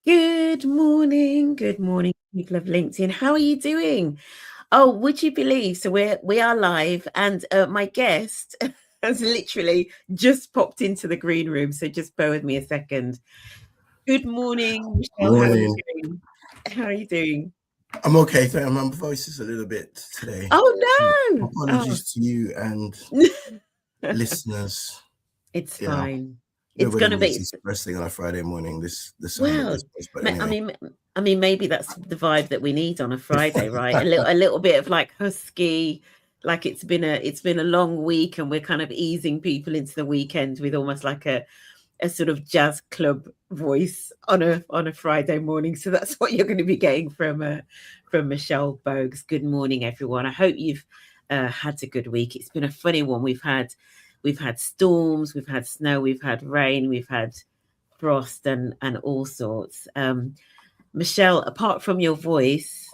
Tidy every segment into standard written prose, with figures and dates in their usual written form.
Good morning, people of LinkedIn. How are you doing? Oh, would you believe? So we are live, and my guest has literally just popped into the green room. So just bear with me a second. Good morning, Michelle. How are you Morning. doing? How are you doing? I'm okay. My voice is a little bit today. Oh no! Apologies to you and listeners. It's You know, fine. It's nobody gonna needs be this first thing on a Friday morning. The sound of well. this place, but anyway. I mean, maybe that's the vibe that we need on a Friday, right? A little bit of like husky, like it's been a long week, and we're kind of easing people into the weekend with almost like a sort of jazz club voice on a Friday morning. So that's what you're going to be getting from Machel Bogues. Good morning, everyone. I hope you've had a good week. It's been a funny one. We've had storms, we've had snow, we've had rain, we've had frost and all sorts. Michelle, apart from your voice,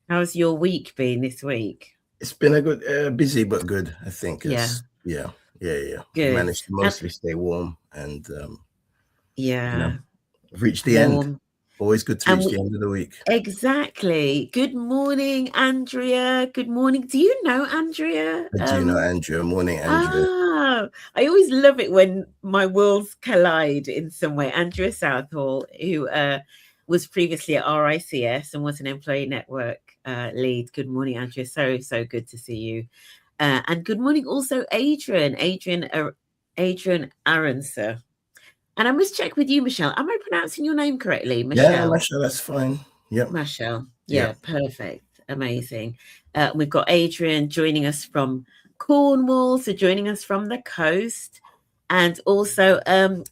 how's your week been this week? It's been a good, busy but good. I think. Yeah. Yeah. We Good. managed to mostly stay warm, and Yeah. reached the end. Warm. Always good to And reach the end of the week. exactly. Good morning, Andrea. Good morning. Do you know Andrea? I do know Andrea. Morning, Andrea. I always love it when my worlds collide in some way. Andrea Southall, who was previously at RICS and was an employee network lead. Good morning, Andrea. So good to see you. And good morning also, Adrian Aronser. And I must check with you, Michelle. Am I pronouncing your name correctly, Michelle? Yeah, Machel, that's fine. Yep. Machel. Yeah, perfect. Amazing. We've got Adrian joining us from Cornwall, so joining us from the coast. And also,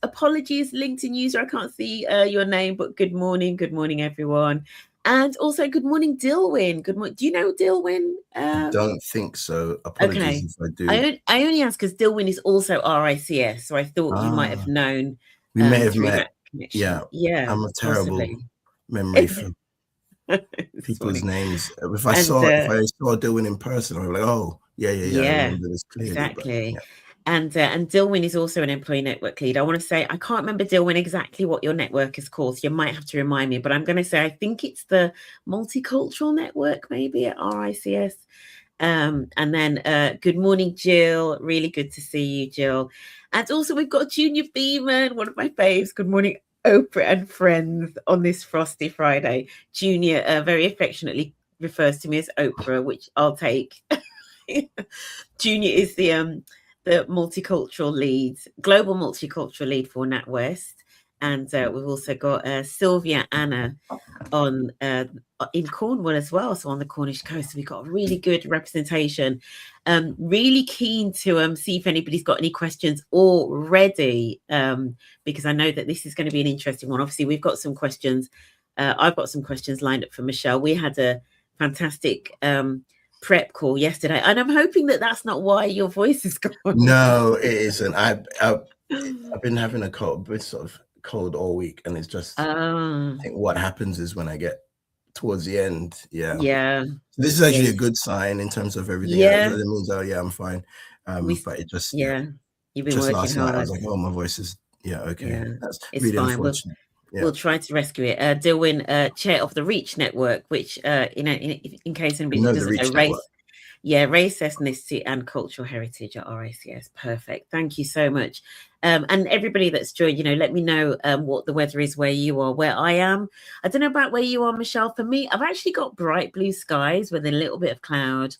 apologies, LinkedIn user, I can't see your name, but good morning, everyone. And also, good morning, Dilwyn. Good morning. Do you know Dilwyn? I don't think so. Apologies if I do. I only asked because Dilwyn is also RICS, so I thought you might have known. We may have through met. that connection. Yeah, I'm a terrible memory for people's names. If I saw Dilwyn in person, I'm like, oh, yeah, I remember this clearly. Exactly. But, and Dilwyn is also an employee network lead. I want to say, I can't remember, Dilwyn, exactly what your network is called. So you might have to remind me, but I'm going to say, I think it's the Multicultural Network, maybe at RICS. And then good morning, Jill. Really good to see you, Jill. And also we've got Junior Beeman, one of my faves. Good morning, Oprah and friends on this frosty Friday. Junior very affectionately refers to me as Oprah, which I'll take. Junior is the multicultural lead, global multicultural lead for NatWest. And we've also got Sylvia Anna on in Cornwall as well, so on the Cornish coast. So we've got a really good representation. Really keen to see if anybody's got any questions already, because I know that this is going to be an interesting one. Obviously, we've got some questions. I've got some questions lined up for Michelle. We had a fantastic prep call yesterday, and I'm hoping that that's not why your voice is gone. No, it isn't. I've been having a sort of cold all week, and it's just I think what happens is when I get towards the end, this is actually a good sign in terms of everything. It means I'm fine. But it just you've been just working last hard. night I was like, oh, my voice is okay. That's it's really fine. Unfortunate. We'll try to rescue it. Dilwyn, chair of the Reach Network, which in case anybody doesn't know, race, ethnicity, and cultural heritage at RICS. Perfect. Thank you so much. And everybody that's joined, let me know what the weather is where you are. Where I am, I don't know about where you are, Michelle. For me, I've actually got bright blue skies with a little bit of cloud.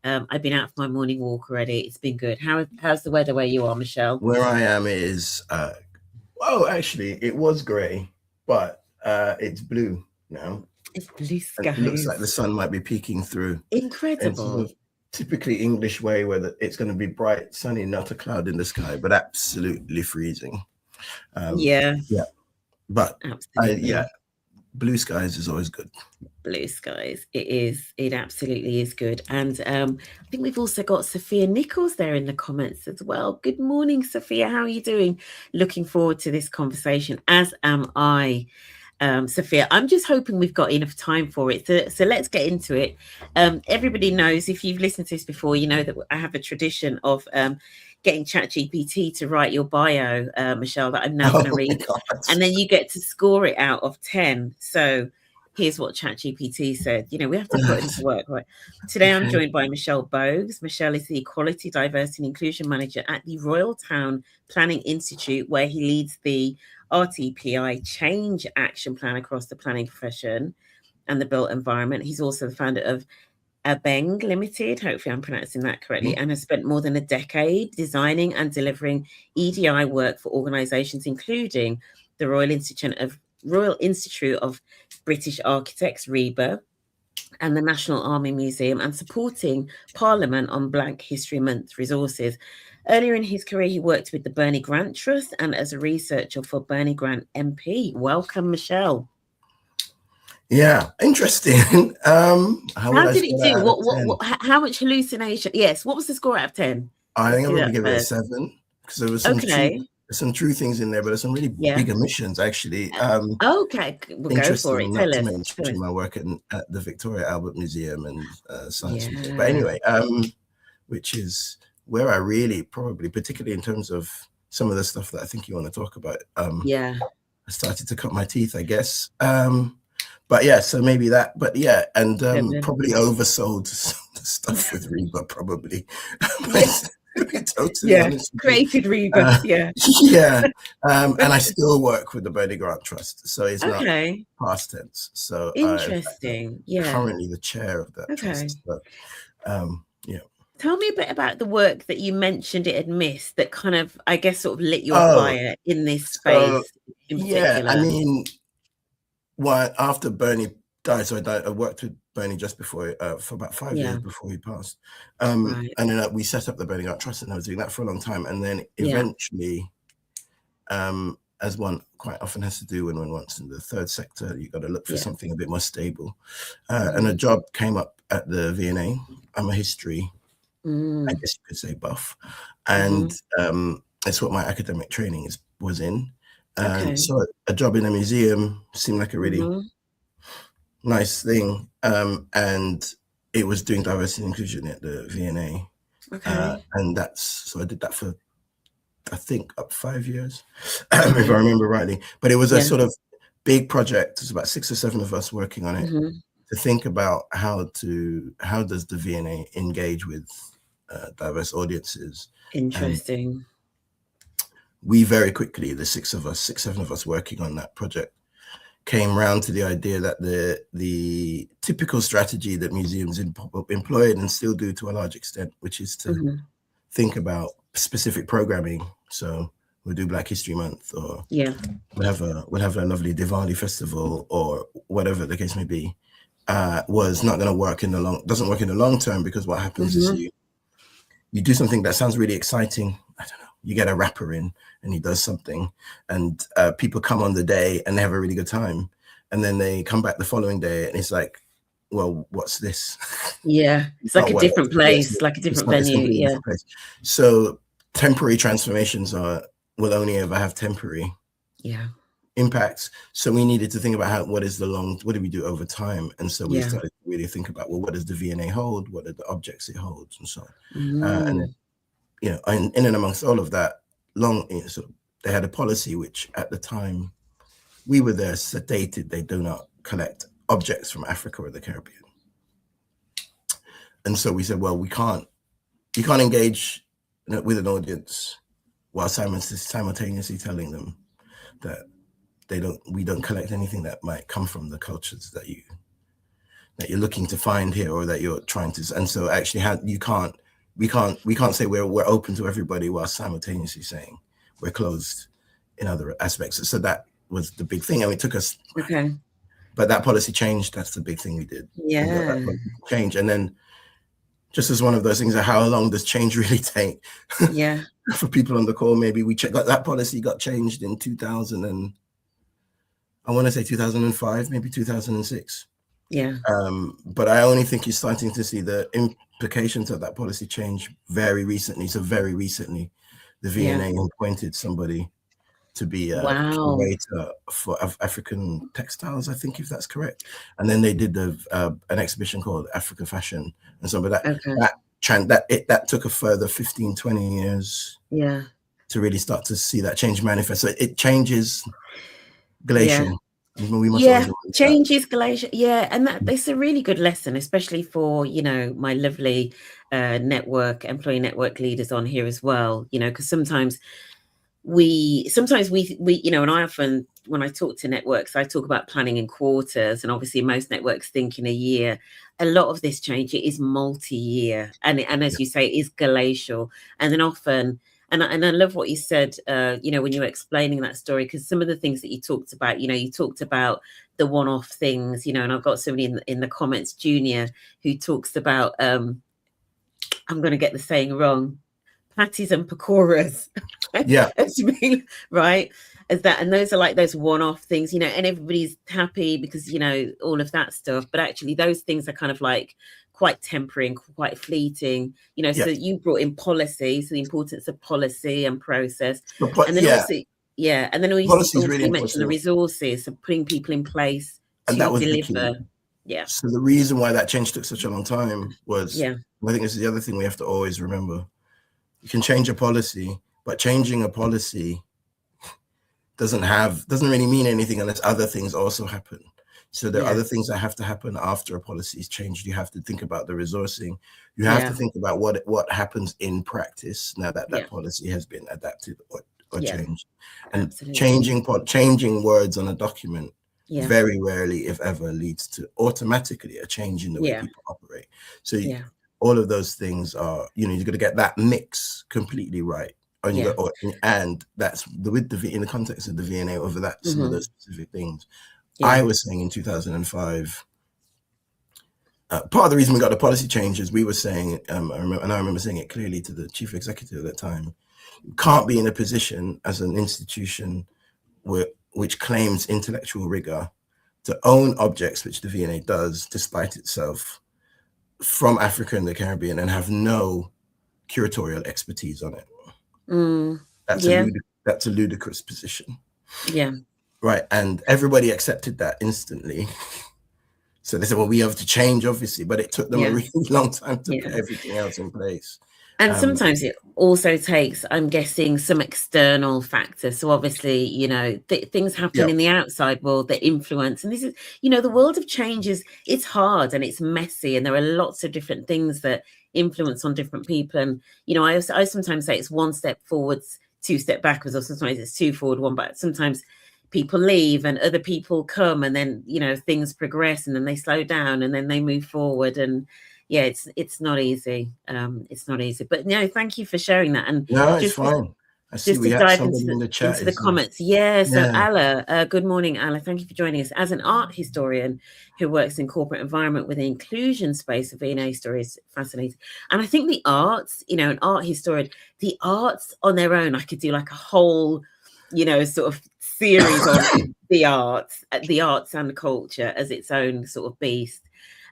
I've been out for my morning walk already. It's been good. How's the weather where you are, Michelle? Where I am is, actually, it was grey, but it's blue now. It's blue skies. It looks like the sun might be peeking through. Incredible. Typically English way where it's going to be bright, sunny, not a cloud in the sky, but absolutely freezing. But blue skies is always good. Blue skies, it absolutely is good. And I think we've also got Sophia Nichols there in the comments as well. Good morning, Sophia. How are you doing? Looking forward to this conversation, as am I. Sophia, I'm just hoping we've got enough time for it. So let's get into it. Everybody knows, if you've listened to this before, you know that I have a tradition of getting ChatGPT to write your bio, Machel, that I'm now going to read. And then you get to score it out of 10. So here's what ChatGPT said. You know, we have to put into work, right? Today, I'm joined by Machel Bogues. Machel is the Equality, Diversity and Inclusion Manager at the Royal Town Planning Institute, where he leads the RTPI Change Action Plan across the planning profession and the built environment. He's also the founder of Abeng Ltd, hopefully I'm pronouncing that correctly, and has spent more than a decade designing and delivering EDI work for organisations, including the Royal Institute of British Architects, RIBA, and the National Army Museum, and supporting Parliament on Black History Month resources. Earlier in his career, he worked with the Bernie Grant Trust and as a researcher for Bernie Grant MP. Welcome, Machel. Yeah, interesting. How did it do? How much hallucination? Yes. What was the score out of 10? I think I'm going to give it a 7 because there was some true things in there, but there's some really big omissions actually. Okay, we'll go for it. Tell us. My work at the Victoria Albert Museum and Science Museum. But anyway, which is where I really probably, particularly in terms of some of the stuff that I think you want to talk about. I started to cut my teeth, I guess. But yeah, so maybe that, but yeah, and probably oversold the stuff with RIBA, probably. Totally honest. Created RIBA, and I still work with the Bernie Grant Trust, so it's not past tense. So interesting. Currently the chair of that trust. So, Tell me a bit about the work that you mentioned it had missed that kind of, I guess, sort of lit your fire in this space in particular. Yeah, I mean, after Bernie died, so I worked with Bernie just before, for about 5 years before he passed. And then we set up the Bernie Grant Trust, and I was doing that for a long time. And then eventually, as one quite often has to do when one wants in the third sector, you got to look for something a bit more stable. And a job came up at the V&A. I'm a history, I guess you could say, buff. And it's what my academic training was in. So a job in a museum seemed like a really nice thing. And it was doing diversity and inclusion at the V&A. And so I did that for, I think, up 5 years, if I remember rightly. But it was a sort of big project. There's about 6 or 7 of us working on it to think about how does the V&A engage with diverse audiences. Interesting. We very quickly, the 7 of us working on that project, came round to the idea that the typical strategy that museums employed and still do to a large extent, which is to think about specific programming. So we'll do Black History Month, or we'll have a lovely Diwali festival, or whatever the case may be, was not going to work doesn't work in the long term, because what happens is you do something that sounds really exciting. I don't know. You get a rapper in and he does something, and people come on the day and they have a really good time. And then they come back the following day and it's like, well, what's this? Yeah. It's like a different place, like a different venue. Yeah. So temporary transformations will only ever have temporary impacts. So we needed to think about what do we do over time? And so we started to really think about, well, what does the V&A hold? What are the objects it holds? And so on. And then, in and amongst all of that, so they had a policy which at the time we were there stated they do not collect objects from Africa or the Caribbean. And so we said, well, you can't engage with an audience while simultaneously telling them that we don't collect anything that might come from the cultures that you're looking to find here, or that you're trying to. And so actually we can't say we're open to everybody while simultaneously saying we're closed in other aspects. So that was the big thing. And it took us, but that policy changed. That's the big thing we did. Yeah. Change. And then just as one of those things, how long does change really take? Yeah. For people on the call, maybe that policy got changed in 2000 and I want to say 2005, maybe 2006. Yeah. But I only think you're starting to see the implications of that policy change very recently. So very recently, the V&A appointed somebody to be a curator for African textiles, I think, if that's correct. And then they did an exhibition called African Fashion. And so, but that that took a further 15, 20 years to really start to see that change manifest. So it changes glacial. We must change is glacial. And that's a really good lesson, especially for, you know, my lovely employee network leaders on here as well, you know, because sometimes we you know, and I often, when I talk to networks, I talk about planning in quarters, and obviously most networks think in a year. A lot of this change, it is multi-year, and as you say, it is glacial. And then often, and I love what you said, you know, when you were explaining that story, because some of the things that you talked about, you know, you talked about the one-off things, you know, and I've got somebody in the comments, Junior, who talks about, I'm going to get the saying wrong, patties and pakoras. Right, as that, and those are like those one-off things, you know, and everybody's happy because, you know, all of that stuff, but actually those things are kind of like quite temporary and quite fleeting, you know. So you brought in policy, so the importance of policy and process, and then also and then also really you mentioned the resources, so putting people in place to deliver. So the reason why that change took such a long time was, I think this is the other thing we have to always remember. You can change a policy, but changing a policy doesn't really mean anything unless other things also happen. So there are other things that have to happen after a policy is changed. You have to think about the resourcing. You have to think about what happens in practice now that that policy has been adapted or changed. And changing words on a document very rarely, if ever, leads to automatically a change in the way people operate. So all of those things are, you know, you've got to get that mix completely right. And that's in the context of the V&A over that, some of those specific things. I was saying in 2005, part of the reason we got the policy changes, we were saying, I remember saying it clearly to the chief executive at that time, you can't be in a position as an institution which claims intellectual rigor to own objects, which the V&A does, despite itself, from Africa and the Caribbean, and have no curatorial expertise on it. That's a ludicrous position. Right, and everybody accepted that instantly. So they said, well, we have to change, obviously, but it took them a really long time to put everything else in place. And sometimes it also takes, I'm guessing, some external factors. So obviously, you know, things happen in the outside world that influence. And this is, you know, the world of change it's hard and it's messy, and there are lots of different things that influence on different people. And, you know, I sometimes say it's one step forwards, two step backwards, or sometimes it's two forward, one back. Sometimes people leave and other people come, and then, you know, things progress, and then they slow down, and then they move forward. And it's not easy. It's not easy. But no, thank you for sharing that. And it's fine. I see we have somebody in the chat. Into the comments. So Ala, good morning, Ala. Thank you for joining us. As an art historian who works in corporate environment with an inclusion space, of V&A story is fascinating. And I think the arts, you know, an art historian, the arts on their own, I could do like a whole, you know, sort of series on the arts and culture as its own sort of beast.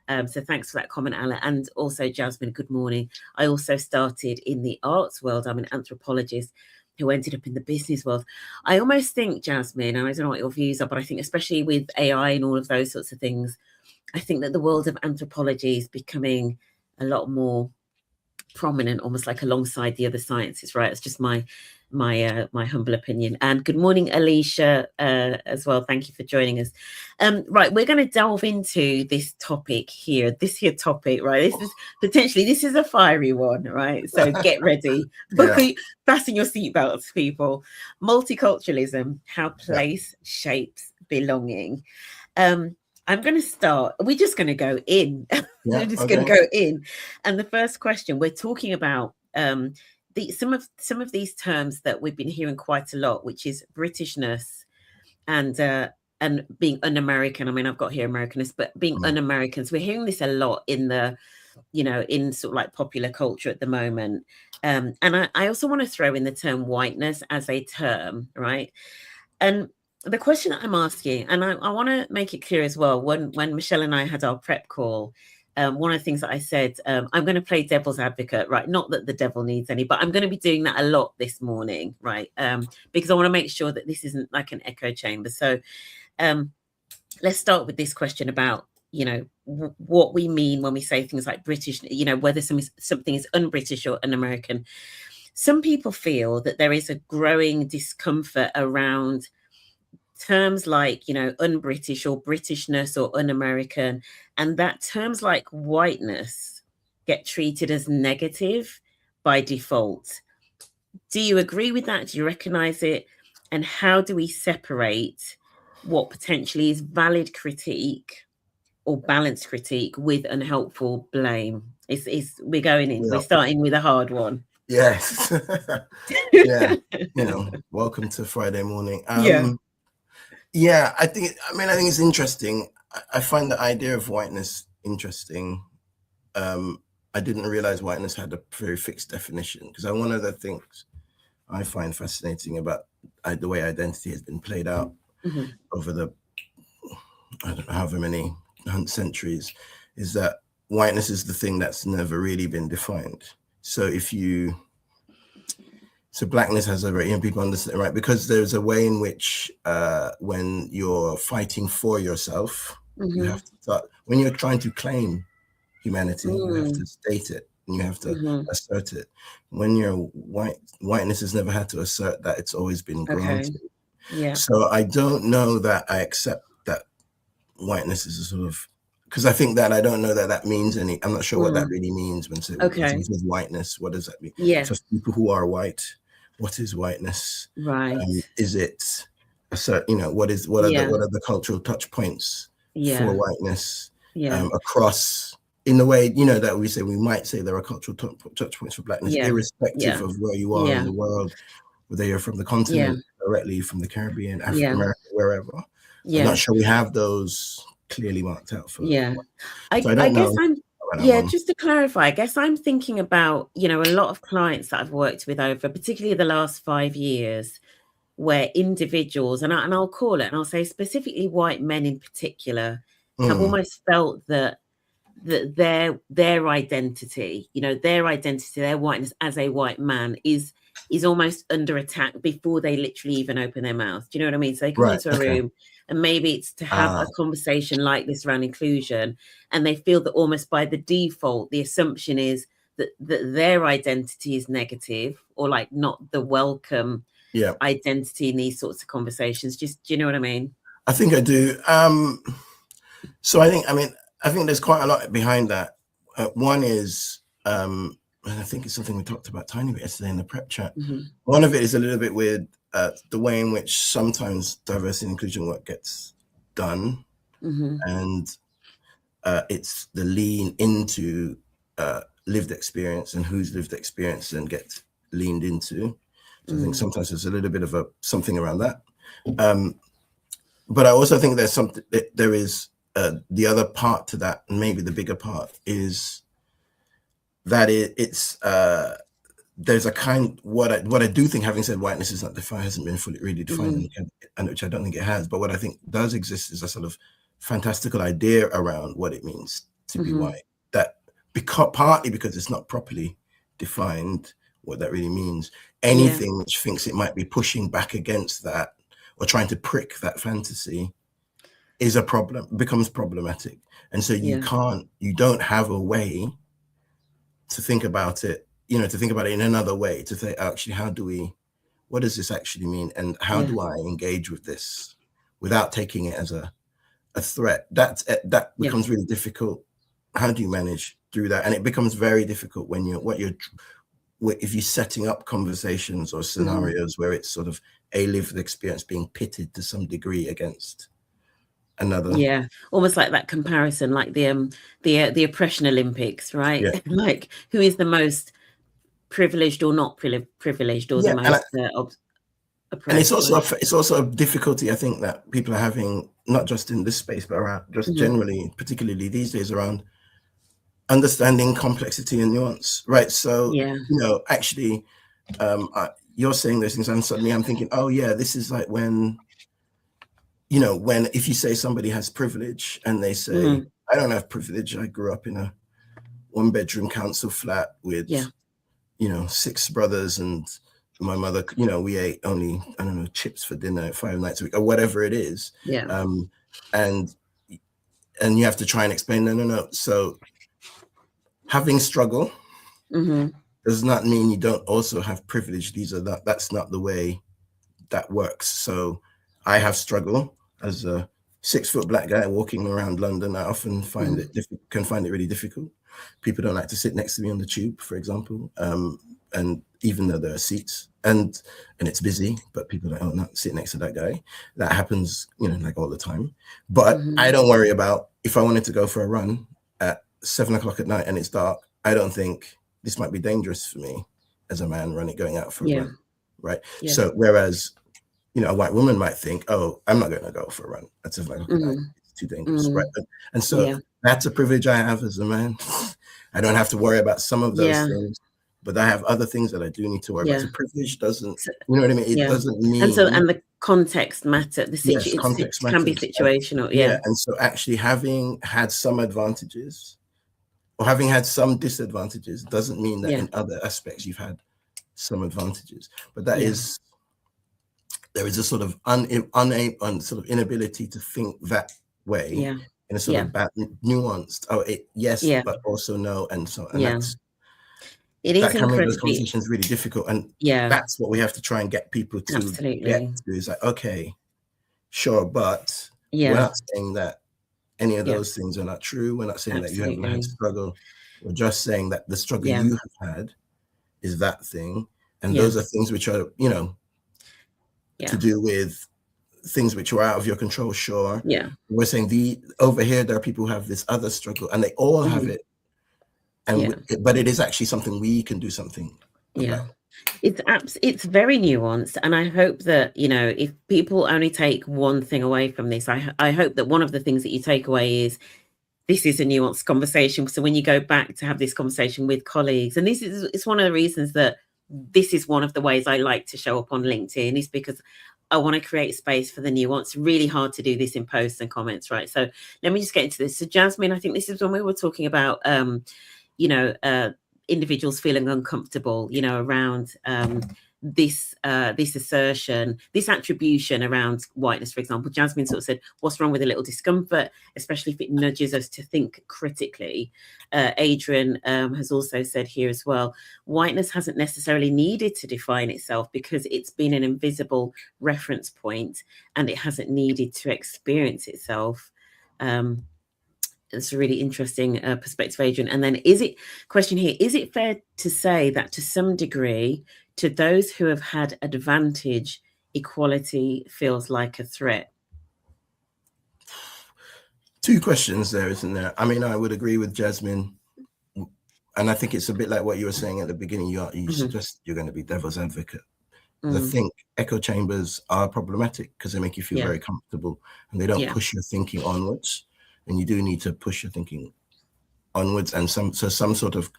So thanks for that comment, Ala. And also, Jasmine, good morning. I also started in the arts world. I'm an anthropologist who ended up in the business world. I almost think, Jasmine, and I don't know what your views are, but I think especially with AI and all of those sorts of things, I think that the world of anthropology is becoming a lot more prominent, almost like alongside the other sciences, right? It's just my humble opinion. And good morning, Alicia, as well. Thank you for joining us. Right, we're going to delve into this topic here. This right? This is a fiery one, right? So get ready. Fasten your seatbelts, people. Multiculturalism: how place shapes belonging. I'm going to start. We're just going to go in. We're just going to go in. And the first question, we're talking about some of these terms that we've been hearing quite a lot, which is Britishness and being un-American. I mean, I've got here Americanist, but being un-Americans. We're hearing this a lot in the, you know, in sort of like popular culture at the moment. And I also want to throw in the term whiteness as a term, right? And the question that I'm asking, and I want to make it clear as well, when Machel and I had our prep call, one of the things that I said, I'm going to play devil's advocate, right? Not that the devil needs any, but I'm going to be doing that a lot this morning, right? Because I want to make sure that this isn't like an echo chamber. So let's start with this question about, you know, what we mean when we say things like British, whether something is un-British or un-American. Some people feel that there is a growing discomfort around terms like, un-British or Britishness or un-American, and that terms like whiteness get treated as negative by default. Do you agree with that? Do you recognize it? And how do we separate what potentially is valid critique or balanced critique with unhelpful blame? We're going in. Yeah. We're starting with a hard one. Yes. Yeah. Welcome to Friday morning. Yeah. I think it's interesting. I find the idea of whiteness interesting. I didn't realize whiteness had a very fixed definition, because one of the things I find fascinating about the way identity has been played out over the, I don't know, however many centuries, is that whiteness is the thing that's never really been defined. So blackness has a very, people understand, right? Because there's a way in which when you're fighting for yourself, you have to start, when you're trying to claim humanity, you have to state it and you have to assert it. When you're whiteness has never had to assert that, it's always been granted. Okay. Yeah. So I don't know that I accept that whiteness is a sort of, because I think that I don't know that means any, I'm not sure what that really means when it says whiteness. What does that mean? Yeah. For people who are white, what is whiteness? Right. Is it a certain, what are the cultural touch points for whiteness across, in the way, that we might say there are cultural touch points for blackness, irrespective of where you are in the world, whether you're from the continent, directly from the Caribbean, Africa, America, wherever. I'm not sure we have those clearly marked out for. I guess just to clarify, I guess I'm thinking about, a lot of clients that I've worked with over particularly the last 5 years, where individuals, and I'll call it, and I'll say specifically white men in particular, have almost felt that their identity, their whiteness as a white man is almost under attack before they literally even open their mouth. Do you know what I mean? So they come into a room, and maybe it's to have a conversation like this around inclusion, and they feel that almost by the default, the assumption is that their identity is negative, or like not the welcome identity in these sorts of conversations. Do you know what I mean? I think I do. So I think there's quite a lot behind that. One is, and I think it's something we talked about a tiny bit yesterday in the prep chat. One of it is a little bit weird, the way in which sometimes diversity and inclusion work gets done, and it's the lean into lived experience and whose lived experience then gets leaned into. So I think sometimes there's a little bit of something around that. But I also think there's something, there is the other part to that, and maybe the bigger part, is that it's there's a kind, what I do think, having said whiteness is not defined, hasn't been fully really defined, and which I don't think it has, but what I think does exist is a sort of fantastical idea around what it means to be white, that partly because it's not properly defined what that really means, anything which thinks it might be pushing back against that or trying to prick that fantasy is a problem, becomes problematic. And so you don't have a way to think about it, to think about it in another way, to say, actually, what does this actually mean? And how do I engage with this without taking it as a threat? That becomes really difficult. How do you manage through that? And it becomes very difficult when if you're setting up conversations or scenarios where it's sort of a lived experience being pitted to some degree against another. Almost like that comparison, like the oppression Olympics, right? Like, who is the most privileged or not privileged, or the most oppressed? And it's also a difficulty, I think, that people are having, not just in this space, but around just generally, particularly these days, around understanding complexity and nuance, right? So actually, you're saying those things, and suddenly I'm thinking, oh yeah, this is like when if you say somebody has privilege and they say, I don't have privilege, I grew up in a 1-bedroom council flat with 6 brothers, and my mother, we ate only, I don't know, chips for dinner 5 nights a week or whatever it is. And and you have to try and explain, no. So having struggle does not mean you don't also have privilege. That's not the way that works. So I have struggle as a 6-foot black guy walking around London. I often find can find it really difficult. People don't like to sit next to me on the tube, for example. And even though there are seats and it's busy, but people don't not sit next to that guy. That happens, like all the time. But I don't worry about if I wanted to go for a run at 7 o'clock at night and it's dark. I don't think this might be dangerous for me as a man going out for a run, right? Yeah. So whereas, a white woman might think, oh, I'm not going to go for a run at 7 o'clock at night. It's too dangerous, right? And so that's a privilege I have as a man. I don't have to worry about some of those things. But I have other things that I do need to worry about. So privilege doesn't, you know what I mean? It doesn't mean. And the context matter. Context can be situational. Yeah. And so actually having had some advantages or having had some disadvantages doesn't mean that in other aspects you've had some advantages. But that is, there is a sort of inability to think that way in a sort of nuanced. But also no, and so and that's. It is that can make those conversations really difficult, and that's what we have to try and get people to get to. Is like, okay, sure, but we're not saying that any of those things are not true. We're not saying that you haven't had struggle. We're just saying that the struggle you have had is that thing, and those are things which are, to do with things which are out of your control. Sure, we're saying over here there are people who have this other struggle, and they all have it. And but it is actually something we can do something about. It's very nuanced, and I hope that if people only take one thing away from this, I hope that one of the things that you take away is this is a nuanced conversation. So when you go back to have this conversation with colleagues, and it's one of the reasons that this is one of the ways I like to show up on LinkedIn, is because I want to create space for the nuance. Really hard to do this in posts and comments, right? So let me just get into this. So Jasmine, I think this is when we were talking about individuals feeling uncomfortable, around this assertion, this attribution around whiteness, for example. Jasmine sort of said, what's wrong with a little discomfort, especially if it nudges us to think critically. Adrian has also said here as well, whiteness hasn't necessarily needed to define itself because it's been an invisible reference point and it hasn't needed to experience itself. It's a really interesting perspective, Adrian. And then is it fair to say that to some degree, to those who have had advantage, equality feels like a threat? Two questions there, isn't there? I mean, I would agree with Jasmine. And I think it's a bit like what you were saying at the beginning. You're going to be devil's advocate. I think echo chambers are problematic because they make you feel very comfortable and they don't push your thinking onwards. And you do need to push your thinking onwards, and some sort of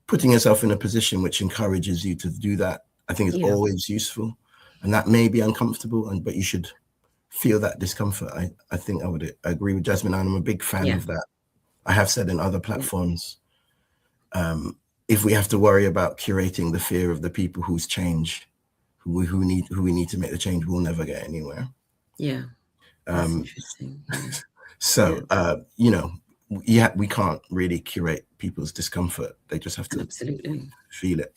putting yourself in a position which encourages you to do that, I think is always useful. And that may be uncomfortable, but you should feel that discomfort. I think I would agree with Jasmine, and I'm a big fan of that. I have said in other platforms, if we have to worry about curating the fear of the people whose change, who we need to make the change, we'll never get anywhere. Yeah. That's interesting. So, we can't really curate people's discomfort. They just have to feel it.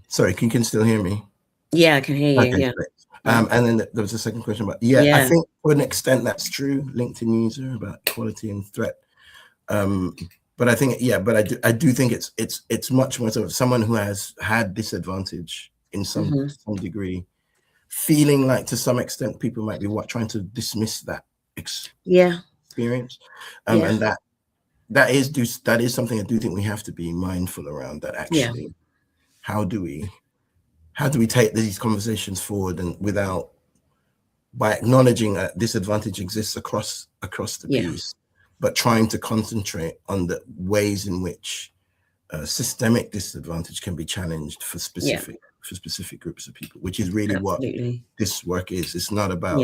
Sorry, can you still hear me? Yeah, I can hear you. Okay, and then there was a second question about, I think to an extent that's true, LinkedIn user, about equality and threat. But I think, I do think it's much more sort of someone who has had disadvantage in some degree, feeling like to some extent people might be trying to dismiss that experience, and that is something I do think we have to be mindful around. That actually, how do we take these conversations forward, and by acknowledging that disadvantage exists across the piece, but trying to concentrate on the ways in which systemic disadvantage can be challenged for specific groups of people, which is really what this work is. It's not about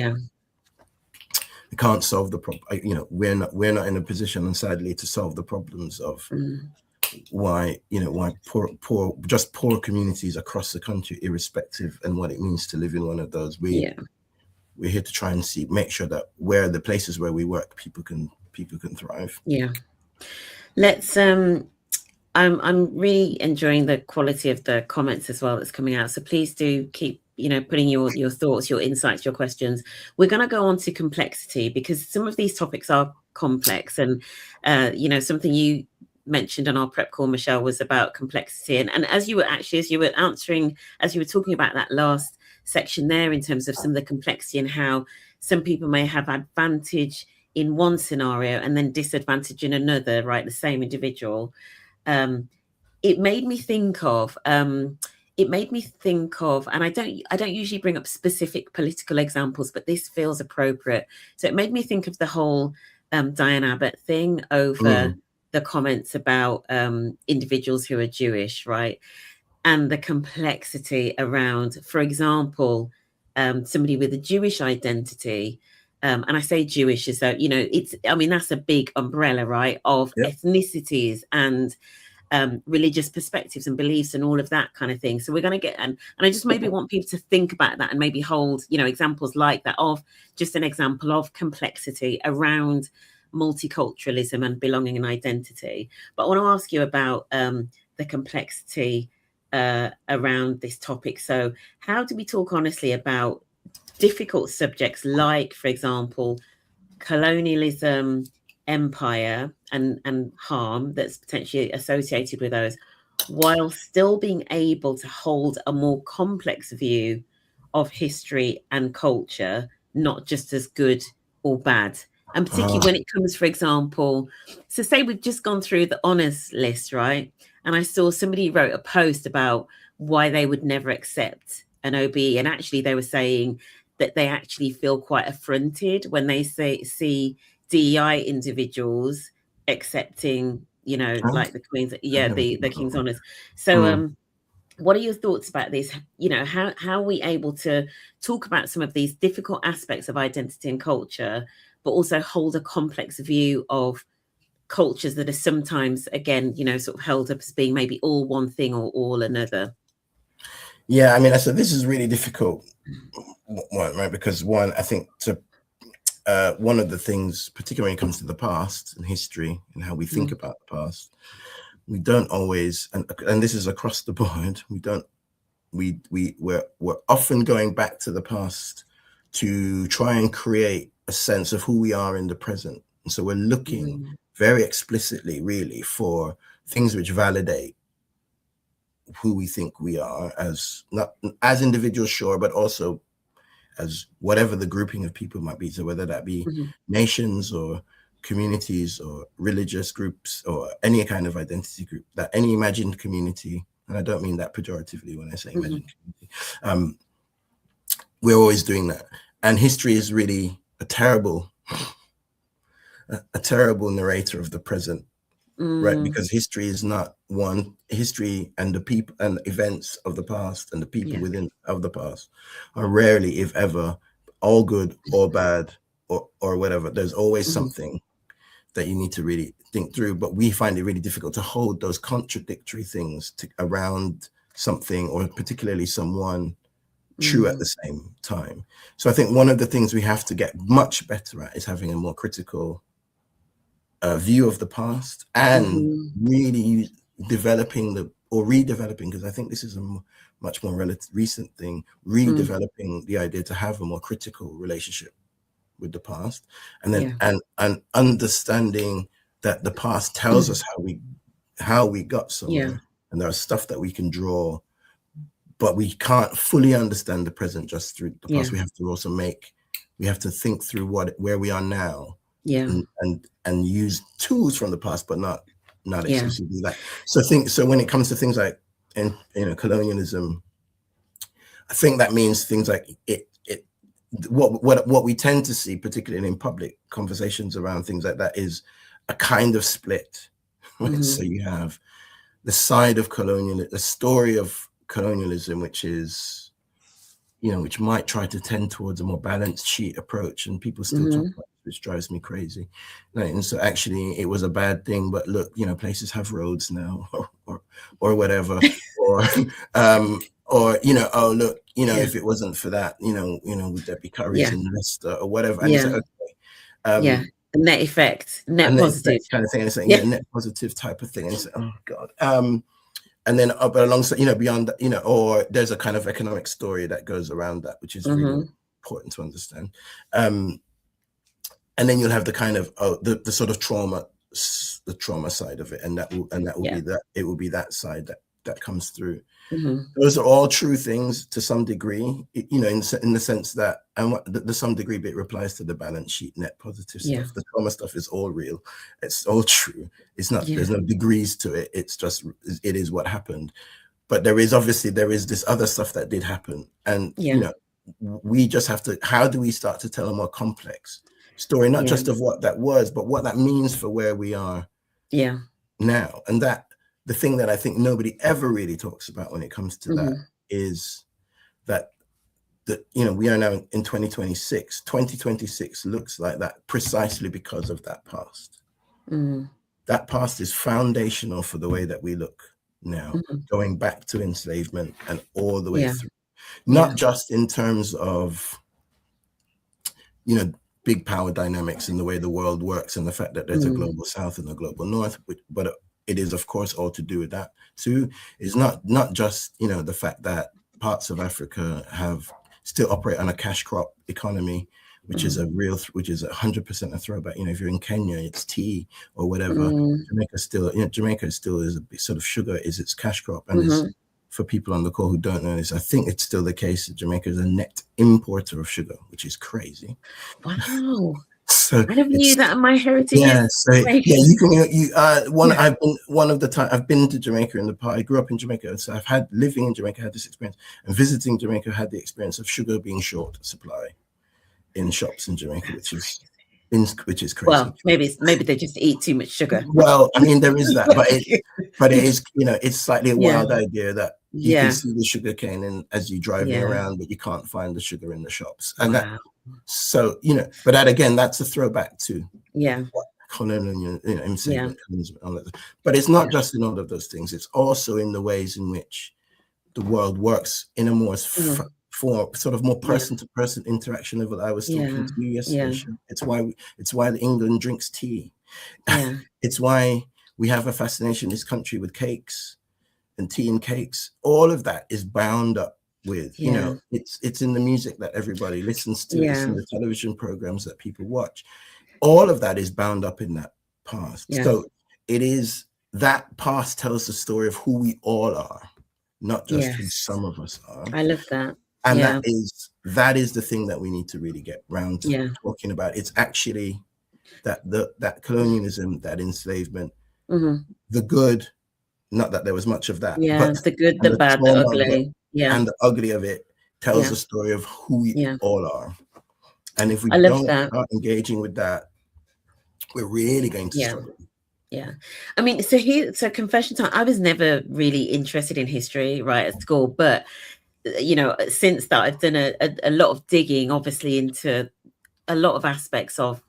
we can't solve the problem. We're not in a position, and sadly, to solve the problems of why poor communities across the country, irrespective and what it means to live in one of those. We're here to try and make sure that where the places where we work, people can people can thrive. Yeah. Let's I'm really enjoying the quality of the comments as well that's coming out. So please do keep, putting your thoughts, your insights, your questions. We're going to go on to complexity, because some of these topics are complex. And, something you mentioned on our prep call, Machel, was about complexity. And as you were talking about that last section there, in terms of some of the complexity and how some people may have advantage in one scenario and then disadvantage in another, right? The same individual. It made me think of, and I don't usually bring up specific political examples, but this feels appropriate. So it made me think of the whole Diane Abbott thing over the comments about individuals who are Jewish, right? And the complexity around, for example, somebody with a Jewish identity. And I say Jewish as though, that's a big umbrella, right, of ethnicities and religious perspectives and beliefs and all of that kind of thing. So we're going to get, and I just maybe want people to think about that and maybe hold, examples like that, of just an example of complexity around multiculturalism and belonging and identity. But I want to ask you about the complexity around this topic. So how do we talk honestly about difficult subjects like, for example, colonialism, empire, and harm that's potentially associated with those, while still being able to hold a more complex view of history and culture, not just as good or bad? And particularly when it comes, for example, so say we've just gone through the honours list, right? And I saw somebody wrote a post about why they would never accept an OBE. And actually they were saying that they actually feel quite affronted when they see DEI individuals accepting, like the Queen's, the King's Honours. So what are your thoughts about this? How are we able to talk about some of these difficult aspects of identity and culture, but also hold a complex view of cultures that are sometimes, again, sort of held up as being maybe all one thing or all another? Yeah, I mean, I said this is really difficult, right? Because one, I think one of the things, particularly when it comes to the past and history and how we think about the past, we don't always, and this is across the board, we're often going back to the past to try and create a sense of who we are in the present. And so we're looking very explicitly, really, for things which validate who we think we are as, not as individuals, sure, but also as whatever the grouping of people might be. So whether that be nations or communities or religious groups or any kind of identity group, that any imagined community, and I don't mean that pejoratively when I say imagined community, we're always doing that. And history is really a terrible narrator of the present, right? Because history is not one. History and the people and events of the past and the people within of the past are rarely, if ever, all good or bad or whatever. There's always something that you need to really think through, but we find it really difficult to hold those contradictory things around something, or particularly someone, true at the same time. So I think one of the things we have to get much better at is having a more critical view of the past, and really developing redeveloping, because I think this is a much more recent thing, redeveloping the idea to have a more critical relationship with the past, and then and understanding that the past tells us how we got somewhere, and there are stuff that we can draw, but we can't fully understand the present just through the past. We have to also think through where we are now, and use tools from the past, but not exclusively that. So when it comes to things like colonialism, I think that means things like what we tend to see, particularly in public conversations around things like that, is a kind of split. So you have the side of the story of colonialism, which is, which might try to tend towards a more balanced sheet approach, and people still talk about it, which drives me crazy. Right? And so actually it was a bad thing, but look, places have roads now, or whatever, or oh look, if it wasn't for that, would there be curries in Leicester or whatever? And it's like, okay. The net effect, net positive kind of thing, and it's like, net positive type of thing, and it's like, oh god. And then but alongside, beyond that, or there's a kind of economic story that goes around that, which is really important to understand. And then you'll have the kind of the sort of trauma side of it, and that will be that, it will be that side that comes through. Those are all true things to some degree, in the sense that, and the some degree bit replies to the balance sheet net positive stuff. The trauma stuff is all real. It's all true. It's not, there's no degrees to it. It's just, it is what happened. But there is this other stuff that did happen. And, we just have to, how do we start to tell a more complex story, not just of what that was, but what that means for where we are now. And that, the thing that I think nobody ever really talks about when it comes to that is that, we are now in 2026. 2026 looks like that precisely because of that past. That past is foundational for the way that we look now, going back to enslavement and all the way through. Not just in terms of, big power dynamics and the way the world works and the fact that there's a global south and a global north, but it is, of course, all to do with that too. It's not just, the fact that parts of Africa still operate on a cash crop economy, which is which is 100% a throwback. If you're in Kenya, it's tea or whatever. Jamaica still is a sort of sugar is its cash crop. And for people on the call who don't know this, I think it's still the case that Jamaica is a net importer of sugar, which is crazy. Wow. So I never knew that my heritage. You can. I've been one of the time I've been to Jamaica in the past. I grew up in Jamaica, so I've had living in Jamaica, had this experience, and visiting Jamaica had the experience of sugar being short supply in shops in Jamaica, which is crazy. Well, maybe they just eat too much sugar. Well, I mean, there is that, but it is, it's slightly a wild idea that you can see the sugar cane and as you driving around, but you can't find the sugar in the shops, and that. So, but that again, that's a throwback to colonial, enslavement, all that. But it's not just in all of those things. It's also in the ways in which the world works in a more for sort of more person-to-person interaction level. I was talking to you yesterday. It's why England drinks tea. It's why we have a fascination in this country with cakes and tea and cakes. All of that is bound up with, it's in the music that everybody listens to, it's in the television programs that people watch. All of that is bound up in that past. So it is, that past tells the story of who we all are, not just who some of us are. I love that. And that is the thing that we need to really get round to talking about. It's actually that colonialism, that enslavement, the good, not that there was much of that, but the good, the bad, the ugly. And the ugly of it tells the story of who we all are. And if we don't start engaging with that, we're really going to struggle. I mean, so confession time, I was never really interested in history, right, at school, but since that I've done a lot of digging, obviously, into a lot of aspects of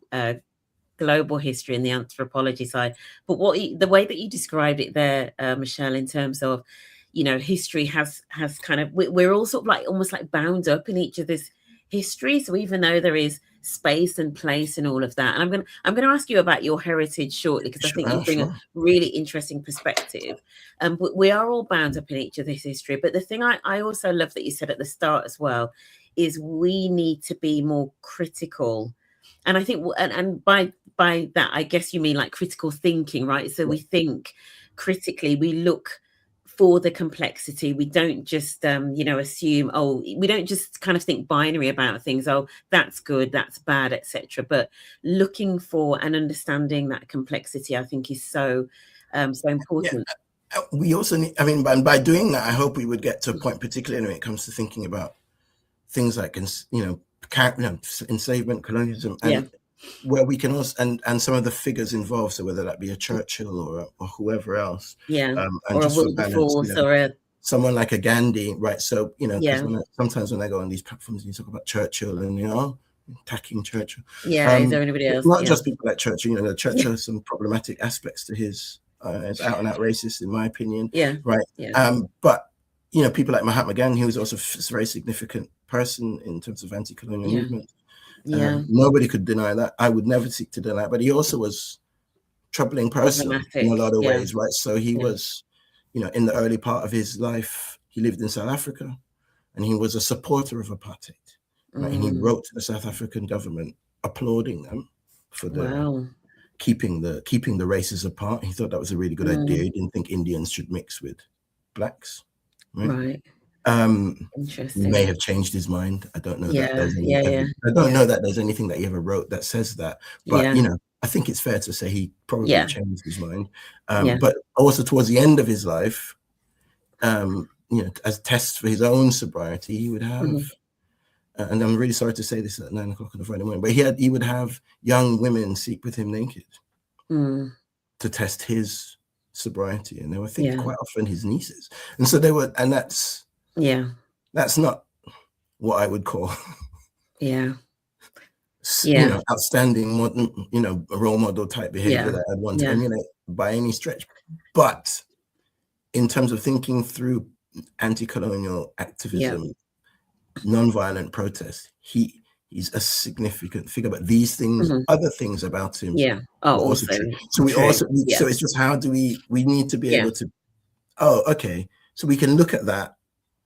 global history and the anthropology side. But the way that you described it there, Machel, in terms of, history has kind of, we're all sort of like almost like bound up in each of this history. So even though there is space and place and all of that, and I'm going to ask you about your heritage shortly, because I think you bring a really interesting perspective. But we are all bound up in each of this history. But the thing I also love that you said at the start as well is we need to be more critical. And I think, and by that, I guess you mean like critical thinking, right? So we think critically, we look for the complexity. We don't just, assume, we don't just kind of think binary about things. Oh, that's good, that's bad, etc. But looking for and understanding that complexity, I think, is so important. We also need, by doing that, I hope we would get to a point, particularly when it comes to thinking about things like, enslavement, colonialism, and where we can also, and some of the figures involved, so whether that be a Churchill or whoever else, and or just a Wilberforce, or someone like a Gandhi, right? So sometimes when I go on these platforms, you talk about Churchill and attacking Churchill. Is there anybody else? Not just people like Churchill. Churchill has some problematic aspects to his. It's out and out racist, in my opinion. But people like Mahatma Gandhi, who was also a very significant person in terms of anti-colonial movement. Nobody could deny that. I would never seek to deny it. But he also was troubling person in a lot of ways, right? So he was, you know, in the early part of his life, he lived in South Africa, and he was a supporter of apartheid, right? And he wrote to the South African government applauding them for the keeping the races apart. He thought that was a really good idea. He didn't think Indians should mix with blacks, right? Interesting. He may have changed his mind. I don't know that there's any I don't know that there's anything that he ever wrote that says that. But you know, I think it's fair to say he probably changed his mind. But also towards the end of his life, you know, as tests for his own sobriety, he would have, and I'm really sorry to say this at 9 o'clock on a Friday morning, but he would have young women sleep with him naked to test his sobriety, and they were, I think, quite often his nieces, and so they were, and that's not what I would call you know, outstanding modern, you know, role model type behavior that I'd want to emulate by any stretch. But in terms of thinking through anti-colonial activism, non-violent protest, he's a significant figure. But these things, other things about him, are also true. So we also, so it's just how do we need to be able to, okay, so we can look at that.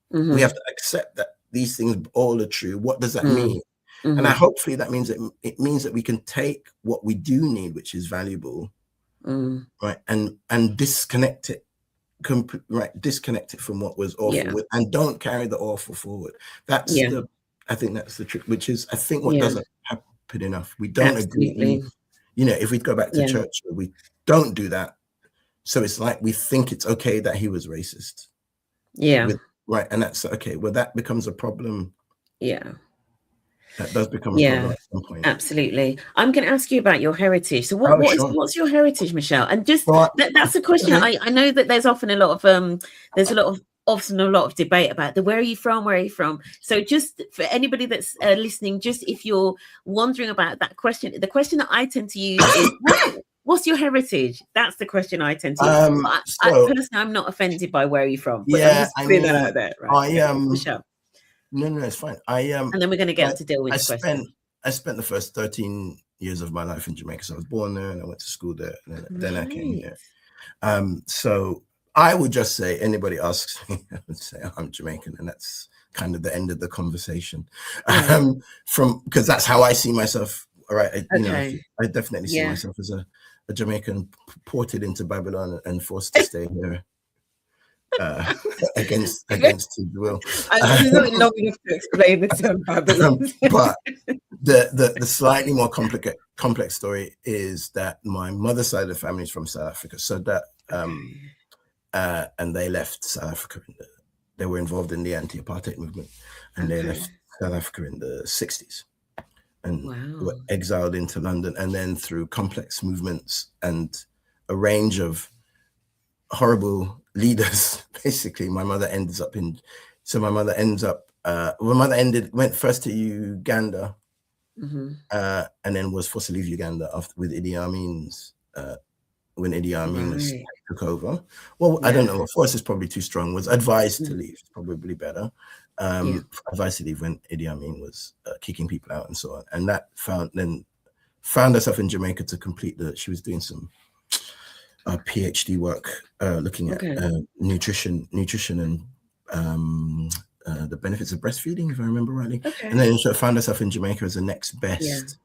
We have to accept that these things all are true. What does that mean? And hopefully that means it means that we can take what we do need, which is valuable, right, and disconnect it, disconnect it from what was awful, and don't carry the awful forward. That's I think that's the trick, which is I think what doesn't happen enough. We don't agree. You know, if we go back to church, we don't do that. So it's like we think it's okay that he was racist. Right, and that's okay. Well, that becomes a problem. That does become a problem at some point. Absolutely. I'm going to ask you about your heritage. So what's your heritage, Machel? And just that's a question. I know that there's often a lot of debate about where are you from? So just for anybody that's listening, just if you're wondering about that question, the question that I tend to use is what's your heritage? That's the question I tend to use. Personally, I'm not offended by where are you from, but I'm just putting that out there. Right? Machel. No, it's fine. And then we're going to get to deal with the question. I spent the first 13 years of my life in Jamaica. So I was born there and I went to school there, and then I came here. So I would just say, anybody asks me, I would say I'm Jamaican, and that's kind of the end of the conversation. Because that's how I see myself. All right, you know, I definitely see myself as a Jamaican ported into Babylon and forced to stay here. Against his will. It's not long enough to explain the term Babylon. But the slightly more complex story is that my mother's side of the family is from South Africa. So that and they left South Africa. They were involved in the anti-apartheid movement, and they left South Africa in the 60s. And were exiled into London, and then through complex movements and a range of horrible leaders, basically my mother went first to Uganda, and then was forced to leave Uganda with Idi Amin's when Idi Amin took over. Well, I don't know, forced is probably too strong, was advised to leave, probably better. Advised to leave when Idi Amin was kicking people out and so on. And that found herself in Jamaica to complete she was doing some PhD work looking at nutrition and the benefits of breastfeeding, if I remember rightly. And then she found herself in Jamaica as the next best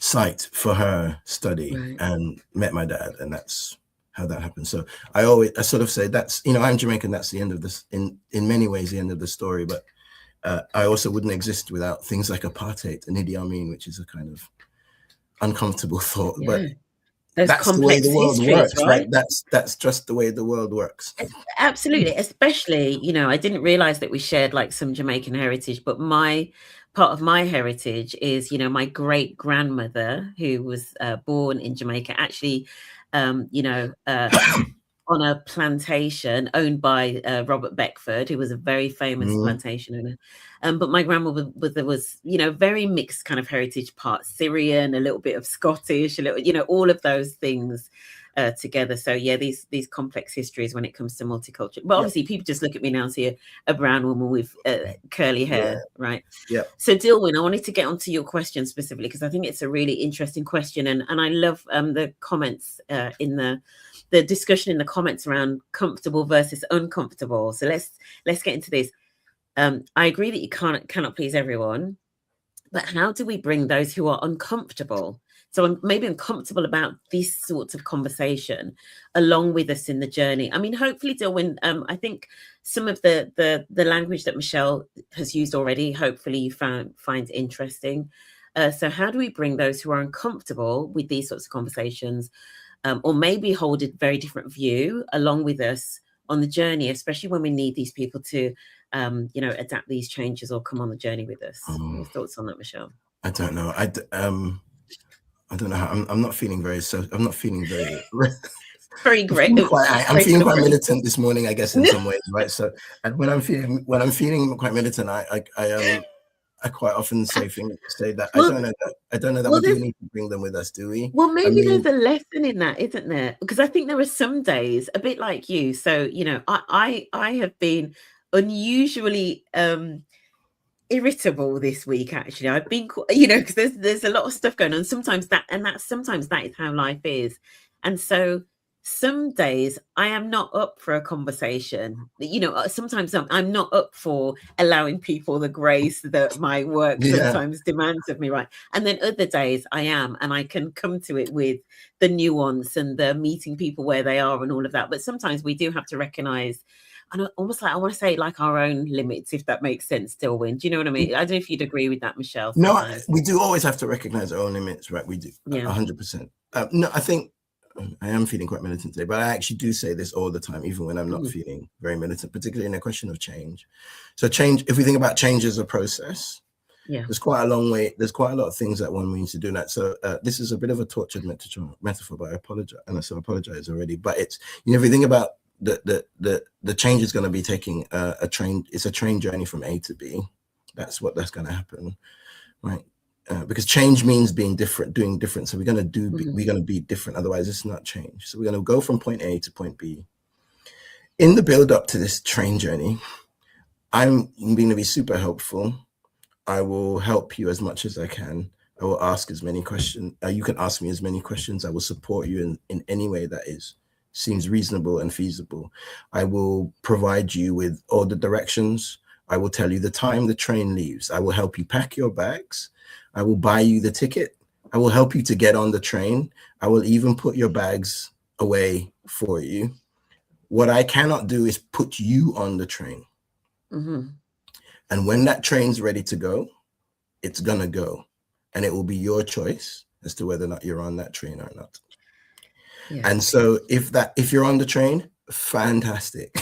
site for her study, and met my dad, and that's how that happened. So I sort of say that's, you know, I'm Jamaican, that's the end of this, in many ways the end of the story, but I also wouldn't exist without things like apartheid and Idi Amin, which is a kind of uncomfortable thought, but that's the way the world works, right? That's just the way the world works. Absolutely. Especially, you know, I didn't realize that we shared like some Jamaican heritage, but part of my heritage is, you know, my great grandmother, who was born in Jamaica, actually, you know, on a plantation owned by Robert Beckford, who was a very famous plantation owner. But my grandmother was, you know, very mixed kind of heritage, part Syrian, a little bit of Scottish, a little, you know, all of those things. together. So yeah, these complex histories when it comes to multicultural. But obviously, people just look at me now and see a brown woman with curly hair, right? Yeah. So Dilwyn, I wanted to get onto your question specifically because I think it's a really interesting question, and I love the comments in the discussion in the comments around comfortable versus uncomfortable. So let's get into this. I agree that you cannot please everyone, but how do we bring those who are uncomfortable? So I'm maybe uncomfortable about these sorts of conversation along with us in the journey. I mean, hopefully, Dilwyn, I think some of the language that Machel has used already, hopefully you find interesting. So how do we bring those who are uncomfortable with these sorts of conversations, or maybe hold a very different view along with us on the journey, especially when we need these people to, adapt these changes or come on the journey with us? Your thoughts on that, Machel? I don't know. I don't know how I'm not feeling very I'm not feeling very very great. I'm feeling quite militant this morning, I guess, in some ways, right? So, and when I'm feeling quite militant, I quite often say that I don't know that we do need to bring them with us, do we? Well, maybe there's a lesson in that, isn't there? Because I think there are some days, a bit like you. So, I have been unusually irritable this week. Actually, I've been, because there's a lot of stuff going on. Sometimes that is how life is, and so some days I am not up for a conversation. Sometimes I'm not up for allowing people the grace that my work sometimes demands of me, right? And then other days I am, and I can come to it with the nuance and the meeting people where they are and all of that. But sometimes we do have to recognize, and almost like I want to say like our own limits, if that makes sense, Dilwyn. Do you know what I mean? I don't know if you'd agree with that, Machel. No, we do always have to recognize our own limits, right? We do, 100%. No, I think I am feeling quite militant today, but I actually do say this all the time, even when I'm not feeling very militant, particularly in a question of change. So change, if we think about change as a process, there's quite a long way. There's quite a lot of things that one needs to do that. So this is a bit of a tortured metaphor, but I apologize, and I apologize already. But it's, if you think about the change is going to be taking a train. It's a train journey from A to B. That's going to happen, right? Because change means being different, doing different. So we're going to be different. Otherwise, it's not change. So we're going to go from point A to point B. In the build up to this train journey, I'm going to be super helpful. I will help you as much as I can. I will ask as many questions. You can ask me as many questions. I will support you in any way that seems reasonable and feasible. I will provide you with all the directions. I will tell you the time the train leaves. I will help you pack your bags. I will buy you the ticket. I will help you to get on the train. I will even put your bags away for you. What I cannot do is put you on the train. And when that train's ready to go, it's gonna go. And it will be your choice as to whether or not you're on that train or not. And so if you're on the train, fantastic.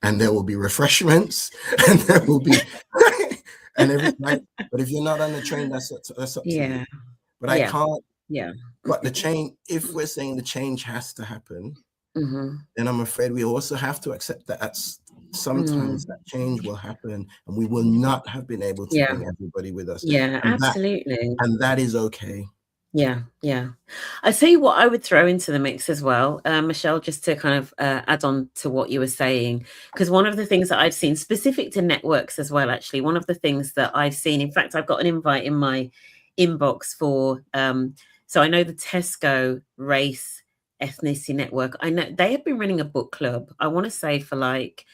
And there will be refreshments and there will be and everything. But if you're not on the train, that's up to you. But I can't. But the change, if we're saying the change has to happen, then I'm afraid we also have to accept that sometimes that change will happen and we will not have been able to bring everybody with us. Absolutely. And that is okay. I see what I would throw into the mix as well, Machel, just to kind of add on to what you were saying, because one of the things that I've seen specific to networks as well, actually, one of the things that I've seen, in fact, I've got an invite in my inbox for, so I know the Tesco Race Ethnicity Network. I know they have been running a book club, I want to say for like,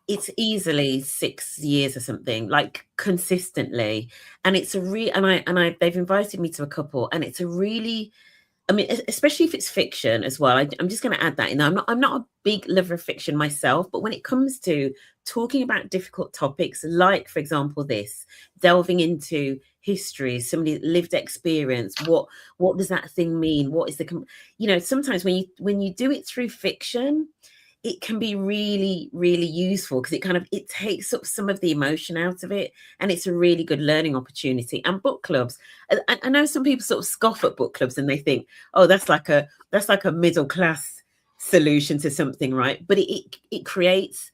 it's easily 6 years or something, like consistently, and it's a they've invited me to a couple, and it's a really, I mean, especially if it's fiction as well. I'm just going to add that in. I'm not a big lover of fiction myself, but when it comes to talking about difficult topics, like for example delving into history, somebody's lived experience, what does that thing mean? What is sometimes when you do it through fiction, it can be really, really useful because it takes up some of the emotion out of it, and it's a really good learning opportunity. And book clubs, I know some people sort of scoff at book clubs and they think, oh, that's like a middle class solution to something, right? But it creates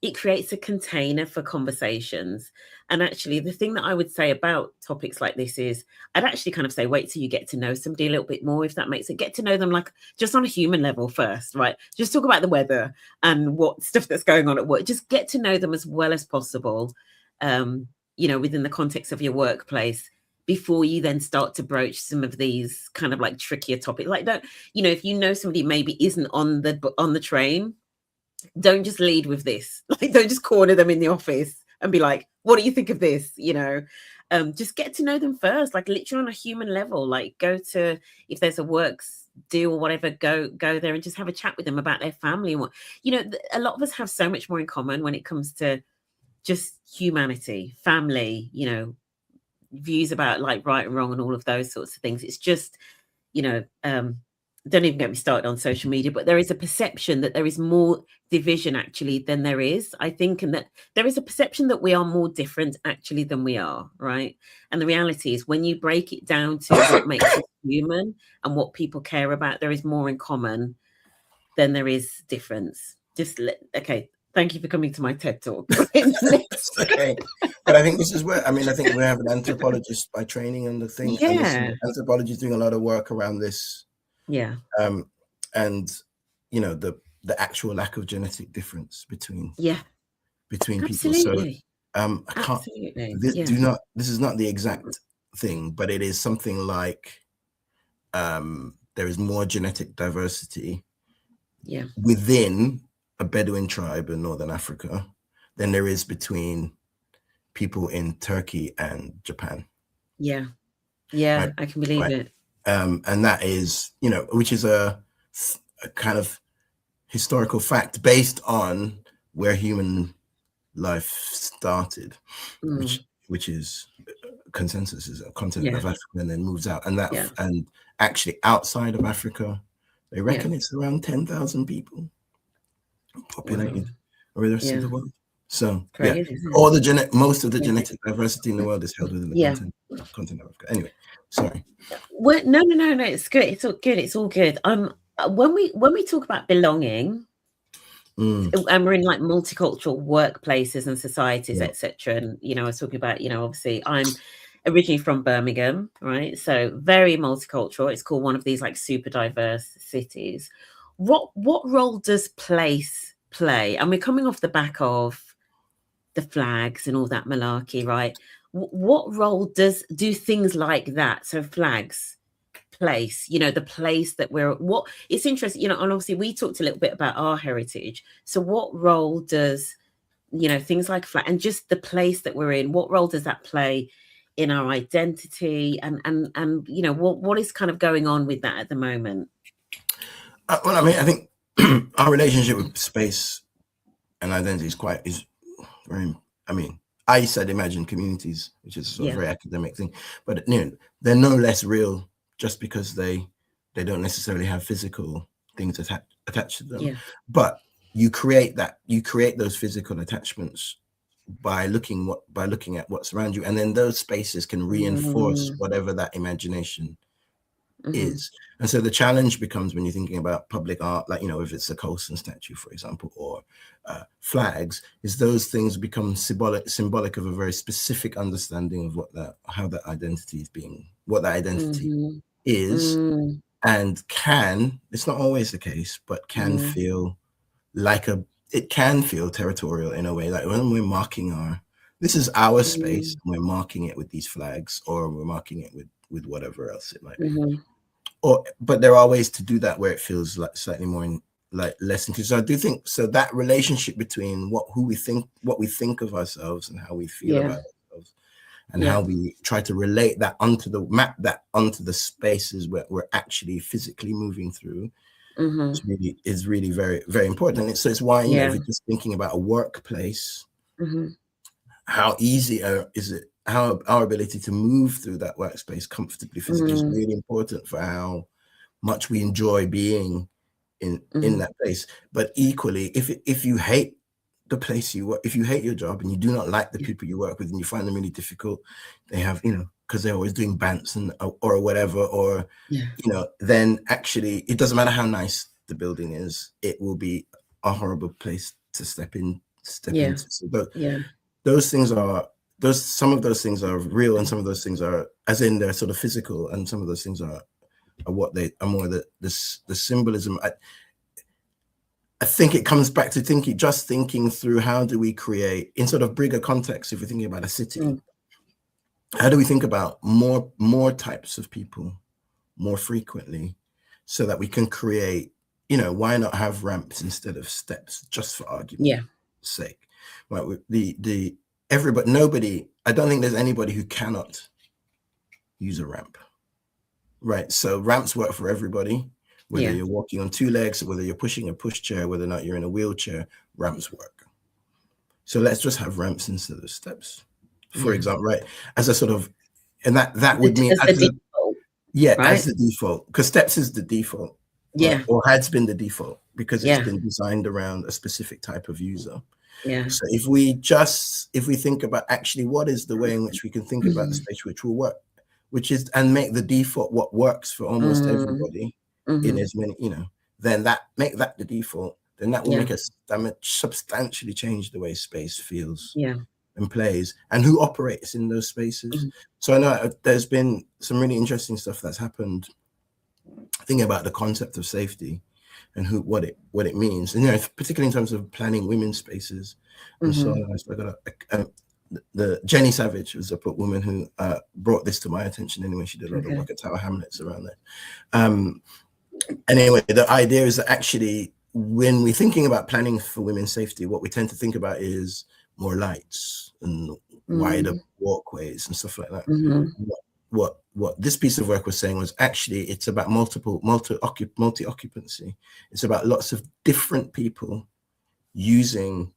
a container for conversations, And actually, the thing that I would say about topics like this is I'd actually kind of say, wait till you get to know somebody a little bit more, if that makes it. Get to know them like just on a human level first, right? Just talk about the weather and what stuff that's going on at work. Just get to know them as well as possible, within the context of your workplace, before you then start to broach some of these kind of like trickier topics. Like, don't, if you know somebody maybe isn't on the train, don't just lead with this. Like, don't just corner them in the office and be like, what do you think of this? Just get to know them first, like literally on a human level. Like, go to, if there's a works do or whatever, go there and just have a chat with them about their family. And what, a lot of us have so much more in common when it comes to just humanity, family, views about like right and wrong and all of those sorts of things. It's just, don't even get me started on social media, but there is a perception that there is more division actually than there is, I think, and that there is a perception that we are more different actually than we are, right? And the reality is, when you break it down to what makes us human and what people care about, there is more in common than there is difference. Okay. Thank you for coming to my TED Talk. Okay. But I think this is where, I think we have an anthropologist by training and the thing. Yeah. Anthropology is doing a lot of work around this. Yeah. And, the actual lack of genetic difference between people. Absolutely. So I can't, this is not the exact thing, but it is something like there is more genetic diversity within a Bedouin tribe in Northern Africa than there is between people in Turkey and Japan. Yeah. Yeah, right? I can believe it. And that is, which is a kind of historical fact based on where human life started, which is consensus, is a continent of Africa, and then moves out. And that and actually outside of Africa, they reckon it's around 10,000 people populated over the rest of the world. So most of the genetic diversity in the world is held within the continent of Africa. Anyway, sorry. Well, no, it's good. It's all good. It's all good. When we talk about belonging, and we're in like multicultural workplaces and societies, etc. And I was talking about, obviously I'm originally from Birmingham, right? So very multicultural. It's called one of these like super diverse cities. What role does place play? And we're coming off the back of the flags and all that malarkey, right? What role do things like that, so flags, place, the place that it's interesting, and obviously we talked a little bit about our heritage. So what role does, things like flag and just the place that we're in, what role does that play in our identity? And what is kind of going on with that at the moment? Well, I think our relationship with space and identity is very, I said imagine communities, which is a very academic thing, but they're no less real just because they don't necessarily have physical things attached to them. But you create those physical attachments by looking at what's around you, and then those spaces can reinforce whatever that imagination is. And so the challenge becomes, when you're thinking about public art, like if it's a Colson statue, for example, or flags, is those things become symbolic of a very specific understanding of what that identity is, and it's not always the case, but can feel like it can feel territorial in a way, like when we're marking this is our space, and we're marking it with these flags, or we're marking it with whatever else it might be. But there are ways to do that where it feels like slightly more less inclusive. So I do think that relationship between what we think of ourselves and how we feel about ourselves, and how we try to relate that onto the spaces where we're actually physically moving through, is really very, very important. And it's why if you're just thinking about a workplace, how easy is it? How our ability to move through that workspace comfortably physically is really important for how much we enjoy being in that place. But equally, if you hate the place you work, if you hate your job and you do not like the people you work with and you find them really difficult, they have, because they're always doing bants or whatever, or then actually it doesn't matter how nice the building is, it will be a horrible place to step into. So those things are some of those things are real, and some of those things are, as in they're sort of physical, and some of those things are what they are more the symbolism. I think it comes back to thinking through how do we create, in sort of bigger context, if we're thinking about a city, how do we think about more types of people more frequently, so that we can create, why not have ramps instead of steps, just for argument's sake, right? Nobody, I don't think there's anybody who cannot use a ramp, right? So ramps work for everybody, whether you're walking on two legs, whether you're pushing a pushchair, whether or not you're in a wheelchair, ramps work. So let's just have ramps instead of steps, for example, right? As a sort of, and that would mean as the default, as the default, because steps is the default, right? Or has been the default, because it's been designed around a specific type of user. So if we think about actually what is the way in which we can think about the space which will work, which is, and make the default what works for almost everybody in as many, then make that the default, then that will make us substantially change the way space feels and plays, and who operates in those spaces. So I know there's been some really interesting stuff that's happened thinking about the concept of safety and what it means, and particularly in terms of planning women's spaces. And so I got the Jenny Savage was a woman who brought this to my attention. Anyway, she did a lot of work at Tower Hamlets around that. Anyway, the idea is that actually, when we're thinking about planning for women's safety, what we tend to think about is more lights and wider walkways and stuff like that. What this piece of work was saying was actually it's about multi-occupancy. It's about lots of different people using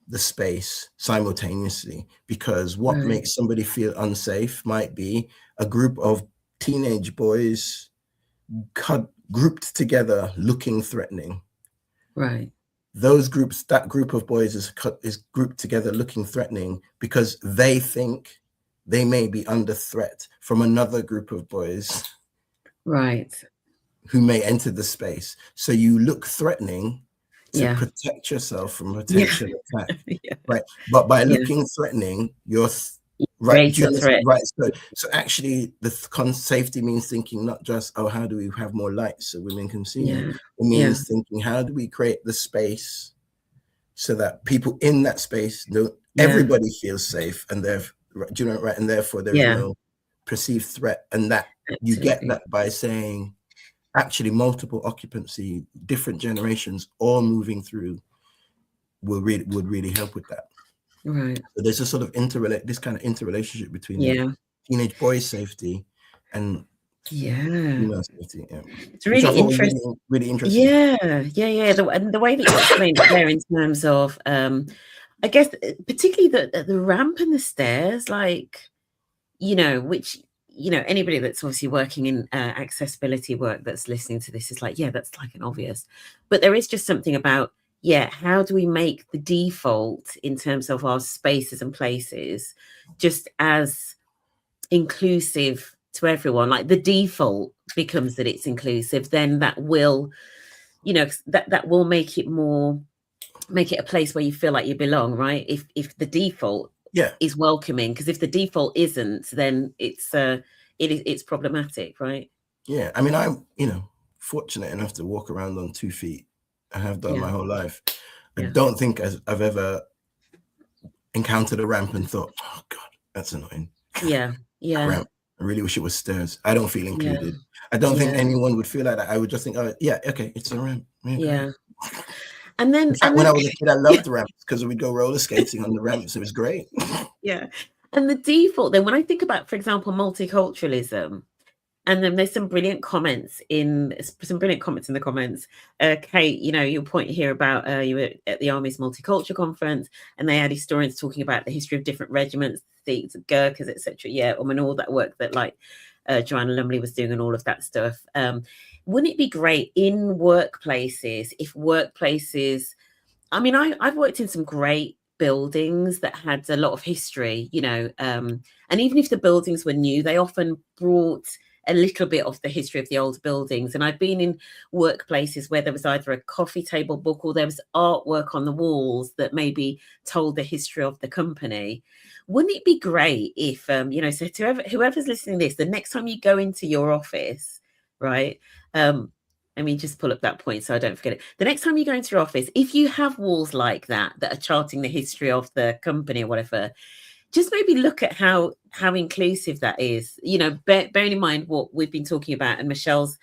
the space simultaneously, because what makes somebody feel unsafe might be a group of teenage boys grouped together looking threatening. Right. That group of boys is grouped together looking threatening because they think they may be under threat from another group of boys, right, who may enter the space. So you look threatening to protect yourself from potential attack, right? But by looking threatening, you're right. So actually, the safety means thinking not just, oh, how do we have more lights so women can see? It means thinking, how do we create the space so that people in that space know everybody feels safe, and they're right, and therefore there is no perceived threat, and that you get that by saying actually multiple occupancy, different generations all moving through would really help with that. Right. So there's a sort of this kind of interrelationship between teenage boys' safety and female safety. It's really interesting. Really interesting. The way that you explained it there in terms of I guess particularly the ramp and the stairs, like, which, anybody that's obviously working in accessibility work that's listening to this is like, that's like an obvious, but there is just something about, how do we make the default in terms of our spaces and places just as inclusive to everyone? Like the default becomes that it's inclusive, then that will, that will make it a place where you feel like you belong, right? If the default is welcoming, because if the default isn't, then it's problematic, right? I mean, I'm fortunate enough to walk around on 2 feet. I have done my whole life. I don't think I've ever encountered a ramp and thought, oh god, that's annoying. Ramp. I really wish it was stairs. I don't feel included. I don't think anyone would feel like that. I would just think, oh yeah, okay, it's a ramp. And then, in fact, when I was a kid, I loved the ramps because we'd go roller skating on the ramps. It was great. And the default, then, when I think about, for example, multiculturalism, and then there's some brilliant comments in the comments. Kate, your point here about you were at the Army's Multicultural Conference, and they had historians talking about the history of different regiments, the Gurkhas, etc. And all that work that Joanna Lumley was doing and all of that stuff. Wouldn't it be great in workplaces I mean, I've worked in some great buildings that had a lot of history, and even if the buildings were new, they often brought a little bit of the history of the old buildings. And I've been in workplaces where there was either a coffee table book or there was artwork on the walls that maybe told the history of the company. Wouldn't it be great if, so to whoever's listening to this, the next time you go into your office, right? Let me just pull up that point so I don't forget it. The next time you go into your office, if you have walls like that are charting the history of the company or whatever, just maybe look at how inclusive that is. Bearing in mind what we've been talking about and Machel's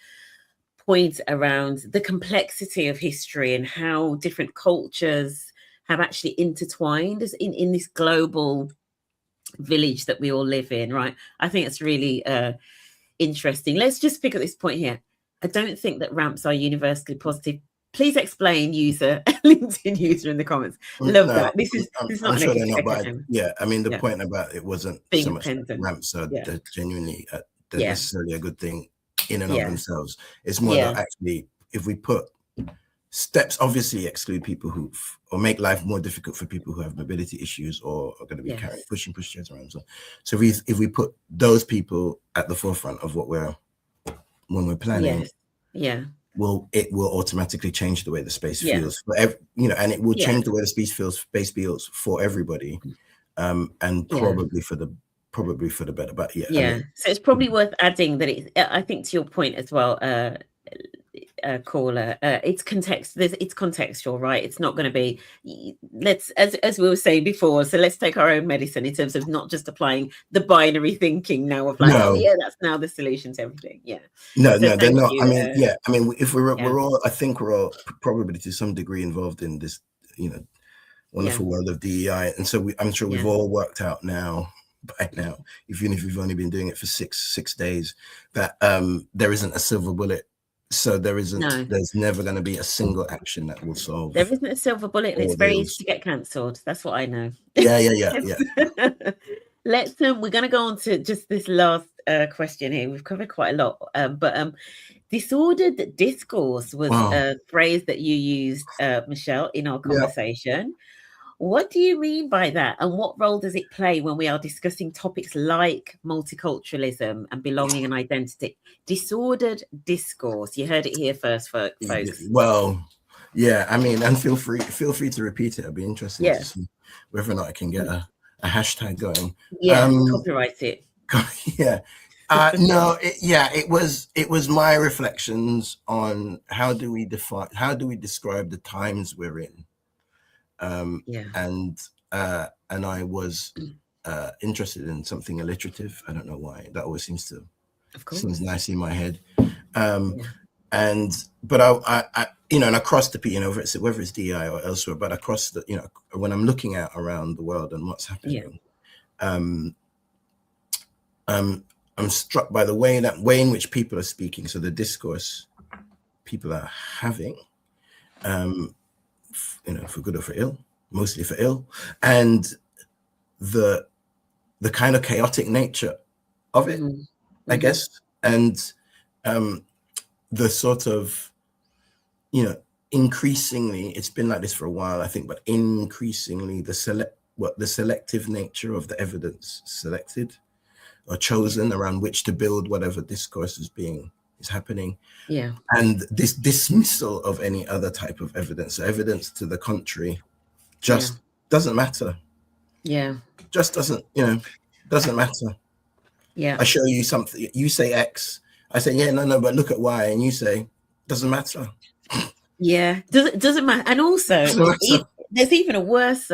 point around the complexity of history and how different cultures have actually intertwined in this global village that we all live in, right? I think it's really interesting. Let's just pick up this point here. I don't think that ramps are universally positive. Please explain, LinkedIn user in the comments. Love that. This is not sure they're not, but I mean, the point about it wasn't so much ramps are genuinely they're necessarily a good thing in and of themselves. It's more that actually, if we put steps, obviously exclude people or make life more difficult for people who have mobility issues or are going to be pushing pushchairs around. So if we put those people at the forefront of when we're planning, it will automatically change the way the space feels for and it will change the way the space feels for everybody, and probably for the better. But so it's probably worth adding that I think to your point as well, caller, it's contextual, right? It's not going to be, as we were saying before, so let's take our own medicine in terms of not just applying the binary thinking now of like, that's now the solution to everything. No, they're not. I mean if we're all, I think we're all probably to some degree involved in this wonderful world of DEI, and so I'm sure we've all worked out by now, even if we've only been doing it for six days, that there isn't a silver bullet. So there's never going to be a single action that will solve. There isn't a silver bullet. It's very easy to get cancelled. That's what I know. Yeah. Let's we're going to go on to just this last question here. We've covered quite a lot, but disordered discourse was a phrase that you used, Machel, in our conversation. What do you mean by that? And what role does it play when we are discussing topics like multiculturalism and belonging and identity? Disordered discourse. You heard it here first, folks. Well, I mean, and feel free to repeat it. It'll be interesting to see whether or not I can get a hashtag going. Copyright it. It was my reflections on how do we describe the times we're in. And I was interested in something alliterative. I don't know why. That always seems nice in my head. But I and across the whether it's DI or elsewhere, but across the when I'm looking out around the world and what's happening, I'm struck by the way in which people are speaking. So the discourse people are having. For good or for ill, mostly for ill, and the kind of chaotic nature of it, I guess, and the sort of increasingly, it's been like this for a while, I think, but increasingly the selective nature of the evidence selected or chosen around which to build whatever discourse is happening, and this dismissal of any other type of evidence to the contrary just doesn't matter. Just doesn't matter. I show you something, you say X, I say no, but look at Y, and you say doesn't matter. Doesn't matter. And also there's even a worse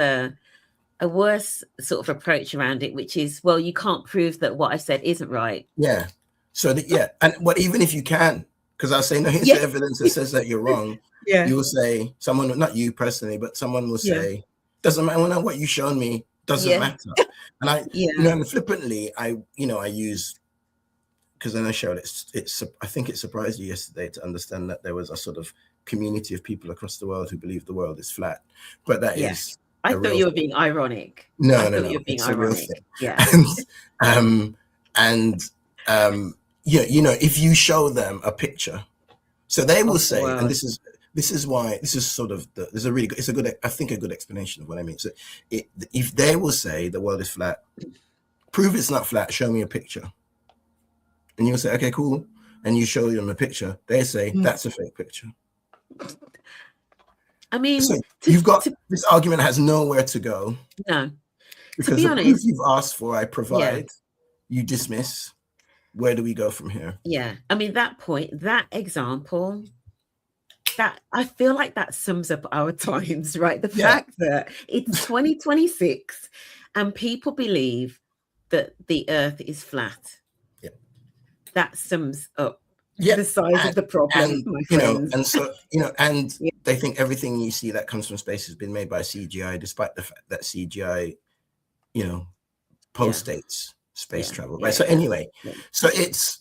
sort of approach around it, which is, well, you can't prove that what I said isn't right. So even if you can, because I'll say, no, here's the evidence that says that you're wrong. You'll say, someone, not you personally, but someone will say, doesn't matter what you've shown me, doesn't matter. And I, and flippantly, I use, because then I showed I think it surprised you yesterday to understand that there was a sort of community of people across the world who believe the world is flat. But that is, I thought you were being ironic. No, you were being ironic. If you show them a picture, so they will say, and this is why this is sort of there's a really good, I think a good explanation of what I mean. So if they will say the world is flat, prove it's not flat, show me a picture. and you'll say, okay, cool, and you show them a picture, they say that's a fake picture. I mean, so you've got this argument has nowhere to go. No, because to be the honest, proof you've asked for, I provide. You dismiss. Where do we go from here? Yeah, I mean, that point, that example, that I feel like that sums up our times, right? The fact that it's 2026 and people believe that the earth is flat. Yeah. That sums up the size of the problem, my friends. And so, and they think everything you see that comes from space has been made by CGI, despite the fact that CGI, postdates space travel, right? So anyway, so it's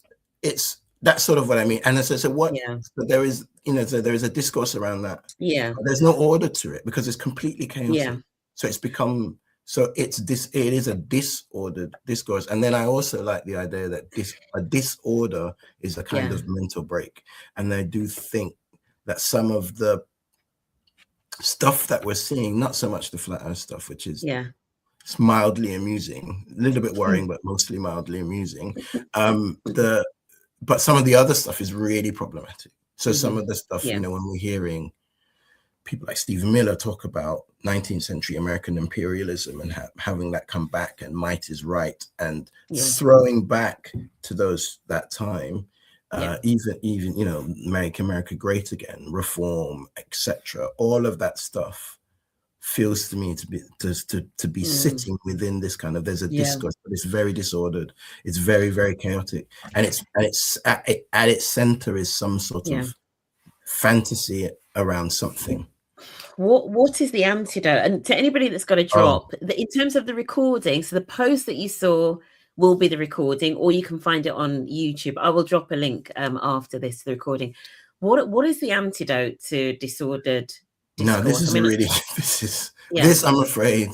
that's sort of what I mean. And so what? So there is, there is a discourse around that. Yeah. There's no order to it because it's completely chaotic. Yeah. So it's become. So it is a disordered discourse. And then I also like the idea that a disorder is a kind of mental break. And I do think that some of the stuff that we're seeing, not so much the flat earth stuff, which is it's mildly amusing, a little bit worrying, but mostly mildly amusing. But some of the other stuff is really problematic. So some of the stuff, when we're hearing people like Stephen Miller talk about 19th century American imperialism and having that come back, and might is right, and throwing back to that time, even make America great again, reform, etc. All of that stuff feels to me to be sitting within this kind of, there's a discourse, but it's very disordered, it's very, very chaotic, and it's at its center is some sort of fantasy around something. What is the antidote? And to anybody that's got a drop, in terms of the recording, so the post that you saw will be the recording, or you can find it on YouTube. I will drop a link after this, the recording. What is the antidote to disordered discourse? No, this is this I'm afraid.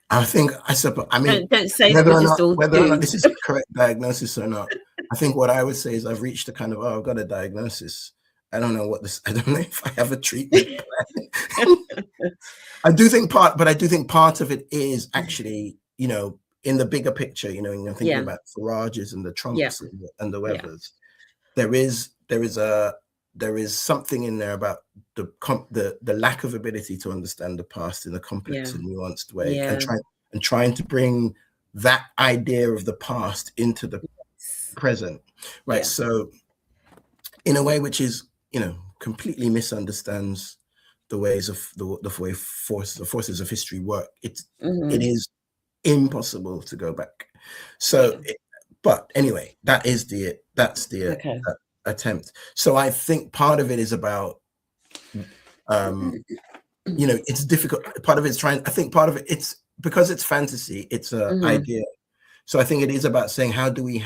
I suppose. I mean, don't say whether or not this is a correct diagnosis or not. I think what I would say is I've reached a kind of, I've got a diagnosis. I don't know I don't know if I have a treatment plan. I do think part of it is actually, in the bigger picture, thinking about Farages and the Trumps and the Webbers, there is something in there about the lack of ability to understand the past in a complex and nuanced way, and trying to bring that idea of the past into the present, right? So in a way which is, completely misunderstands the ways of the forces of history work. It is impossible to go back. So, but anyway, that's the attempt. So I think part of it is about, it's difficult. Part of it's I think part of it's because it's fantasy. It's an idea. So I think it is about saying, how do we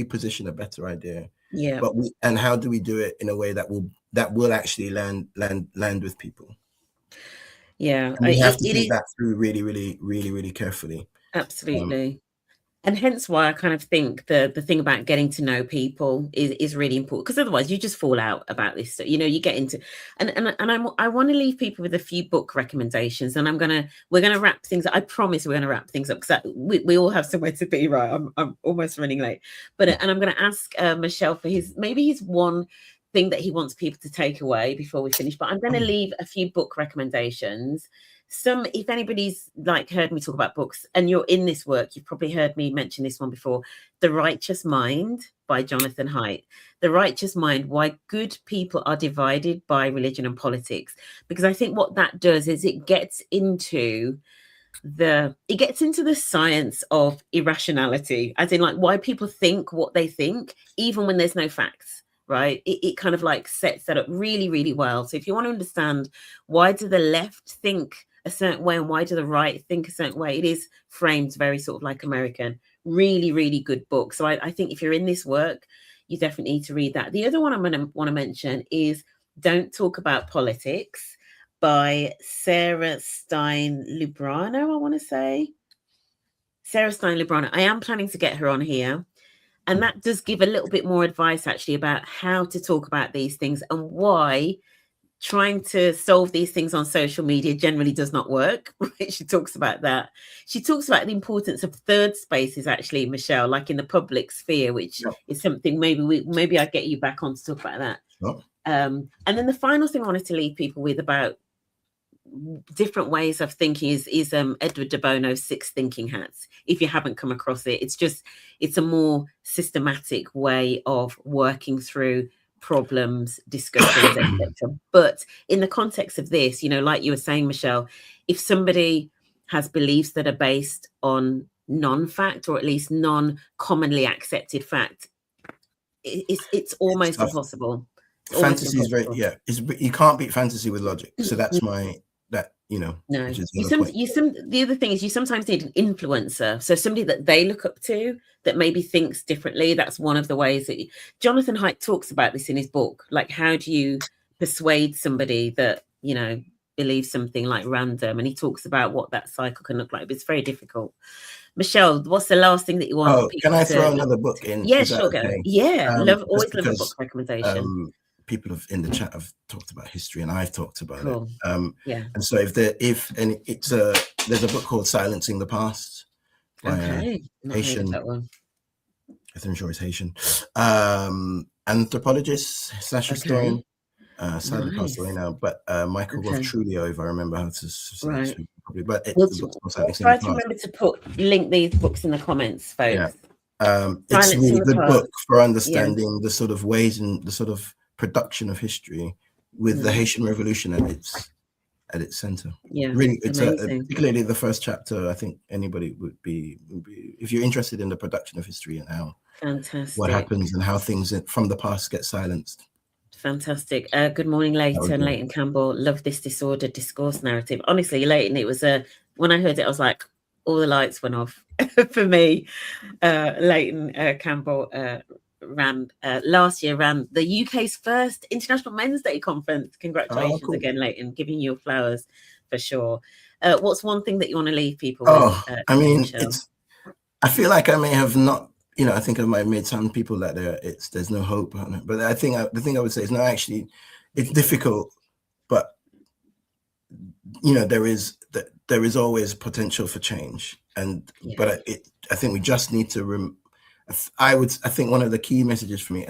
position a better idea? Yeah. But how do we do it in a way that will actually land with people? Yeah. And we have to think that through really, really, really, really carefully. Absolutely. And hence why I kind of think the thing about getting to know people is really important, because otherwise you just fall out about this. So, you get into, and I want to leave people with a few book recommendations, and we're gonna wrap things up. I promise we're gonna wrap things up, because we all have somewhere to be, right? I'm almost running late, and I'm gonna ask Machel for his one thing that he wants people to take away before we finish. But I'm going to leave a few book recommendations. Some, if anybody's heard me talk about books and you're in this work, you've probably heard me mention this one before. The Righteous Mind by Jonathan Haidt. The Righteous Mind, Why Good People Are Divided by Religion and Politics. Because I think what that does is it gets into the science of irrationality, as in why people think what they think, even when there's no facts. Right, it kind of sets that up really, really well. So if you want to understand why do the left think a certain way and why do the right think a certain way, it is framed very sort of American. Really, really good book. So I think if you're in this work, you definitely need to read that. The other one I'm going to want to mention is Don't Talk About Politics by Sarah Stein Lubrano. I want to say Sarah Stein Lubrano. I am planning to get her on here. And that does give a little bit more advice actually about how to talk about these things and why trying to solve these things on social media generally does not work. Right? She talks about that. She talks about the importance of third spaces, actually, Machel, like in the public sphere, which is something maybe I get you back on to talk about that. And then the final thing I wanted to leave people with about different ways of thinking is Edward de Bono's 6 thinking hats. If you haven't come across it, it's a more systematic way of working through problems, discussions, etc. But in the context of this, like you were saying, Machel, if somebody has beliefs that are based on non-fact, or at least non-commonly accepted fact, it's almost impossible. Fantasy is very you can't beat fantasy with logic. So that's no. The other thing is you sometimes need an influencer, so somebody that they look up to that maybe thinks differently. That's one of the ways that Jonathan Haidt talks about this in his book. Like, how do you persuade somebody that believes something like random? And he talks about what that cycle can look like, but it's very difficult. Machel, what's the last thing that you want? Can I throw another book in? Yeah, sure. Okay? Yeah, always love a book recommendation. People in the chat have talked about history, and I've talked about it. And so there's a book called Silencing the Past by Haitian. I'm sure it's Haitian. Anthropologist / historian. Sadly passed away now, but Michael Wolf Trulio, if I remember how to say it probably. But try to remember to link these books in the comments, folks. It's really the book for understanding the sort of ways and the sort of production of history with the Haitian Revolution at its center. Really, it's particularly the first chapter. I think anybody would be if you're interested in the production of history and how what happens and how things from the past get silenced. Fantastic. Good morning, Leighton Campbell. Love this disordered discourse narrative. Honestly, Leighton, it was when I heard it, I was like, all the lights went off for me. Leighton Campbell last year ran the UK's first International Men's Day conference. Congratulations again, Leighton, giving you flowers for sure. What's one thing that you want to leave people with? I feel like I may have not, I think I might have made some people that there's no hope on it. But I think the thing I would say is, no, actually, it's difficult, but there is always potential for change. But I think we just need to I think one of the key messages for me,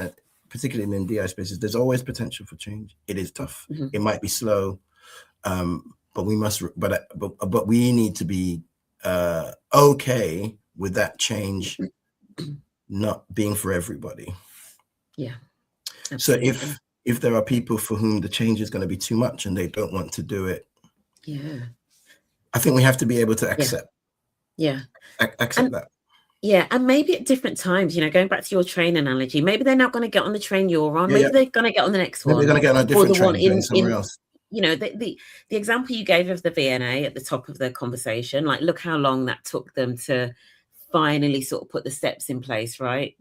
particularly in DI spaces, there's always potential for change. It is tough. It might be slow, but we must. But we need to be okay with that change not being for everybody. Yeah. Absolutely. So if there are people for whom the change is going to be too much and they don't want to do it, I think we have to be able to accept. Accept that. Yeah, and maybe at different times, going back to your train analogy, maybe they're not going to get on the train you're on. Maybe they're going to get on the next one. Maybe they're going to get on a different train somewhere else. The example you gave of the VNA at the top of the conversation, like, look how long that took them to finally sort of put the steps in place, right?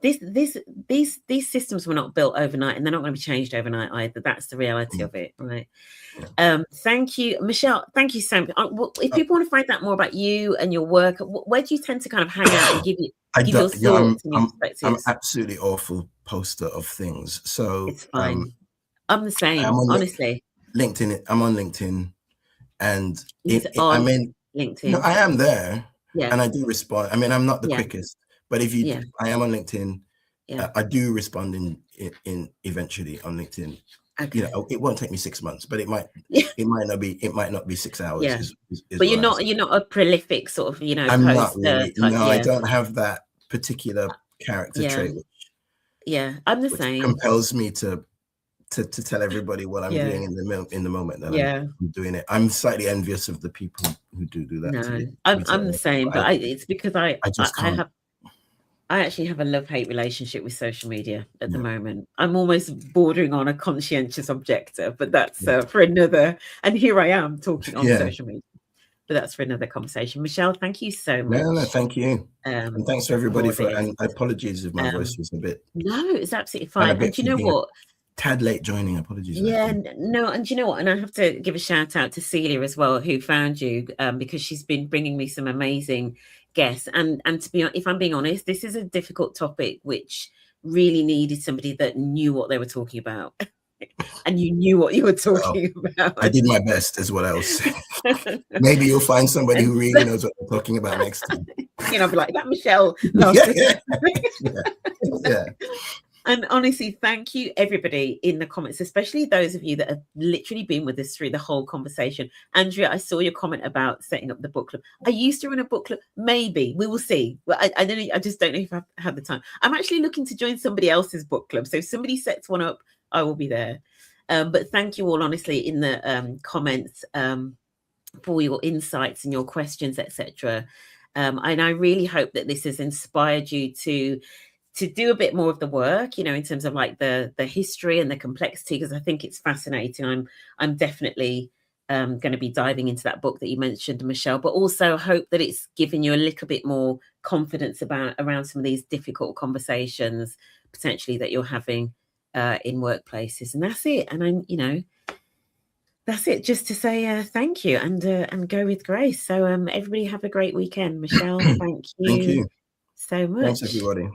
These systems were not built overnight, and they're not going to be changed overnight either. That's the reality of it, right? Thank you, Machel. Thank you so much. If people want to find out more about you and your work, where do you tend to kind of hang out and give your thoughts and your perspectives? I'm absolutely awful poster of things, so it's fine. I'm the same, honestly. LinkedIn. I'm on LinkedIn, and I'm in LinkedIn. No, I am there. Yeah. And I do respond. I mean, I'm not the quickest, but I am on LinkedIn. Yeah. I do respond in eventually on LinkedIn. Okay. It won't take me 6 months, but it might not be 6 hours. Yeah. But you're not a prolific sort of, I'm not really. No, I don't have that particular character trait. I'm the same. Compels me to tell everybody what I'm doing in the moment that I'm doing it. I'm slightly envious of the people who do that. No, I'm the same, but it's because I actually have a love-hate relationship with social media at the moment. I'm almost bordering on a conscientious objector, but that's for another. And here I am talking on social media, but that's for another conversation. Machel, thank you so much. No, thank you. And thanks to everybody and apologies if my voice was a bit. No, it's absolutely fine. And do you know what? Tad late joining, apologies. No, and you know what? And I have to give a shout out to Celia as well, who found you, because she's been bringing me some amazing guests. And to be, if I'm being honest, this is a difficult topic, which really needed somebody that knew what they were talking about. And you knew what you were talking about. I did my best, is what I was saying. Maybe you'll find somebody who really knows what they're talking about next time. You know, be like that Machel last week. Yeah. And honestly, thank you everybody in the comments, especially those of you that have literally been with us through the whole conversation. Andrea, I saw your comment about setting up the book club. I used to run a book club. Maybe we will see. Well, I don't know. I just don't know if I've had the time. I'm actually looking to join somebody else's book club. So if somebody sets one up, I will be there. But thank you all, honestly, in the comments for your insights and your questions, etc. And I really hope that this has inspired you to do a bit more of the work, you know, in terms of like the history and the complexity, because I think it's fascinating. I'm definitely going to be diving into that book that you mentioned, Machel, but also hope that it's given you a little bit more confidence around some of these difficult conversations potentially that you're having in workplaces. And that's it. And I'm, you know, that's it. Just to say thank you and go with grace. So everybody have a great weekend. Machel, thank you. Thank you So much. Thanks, everybody.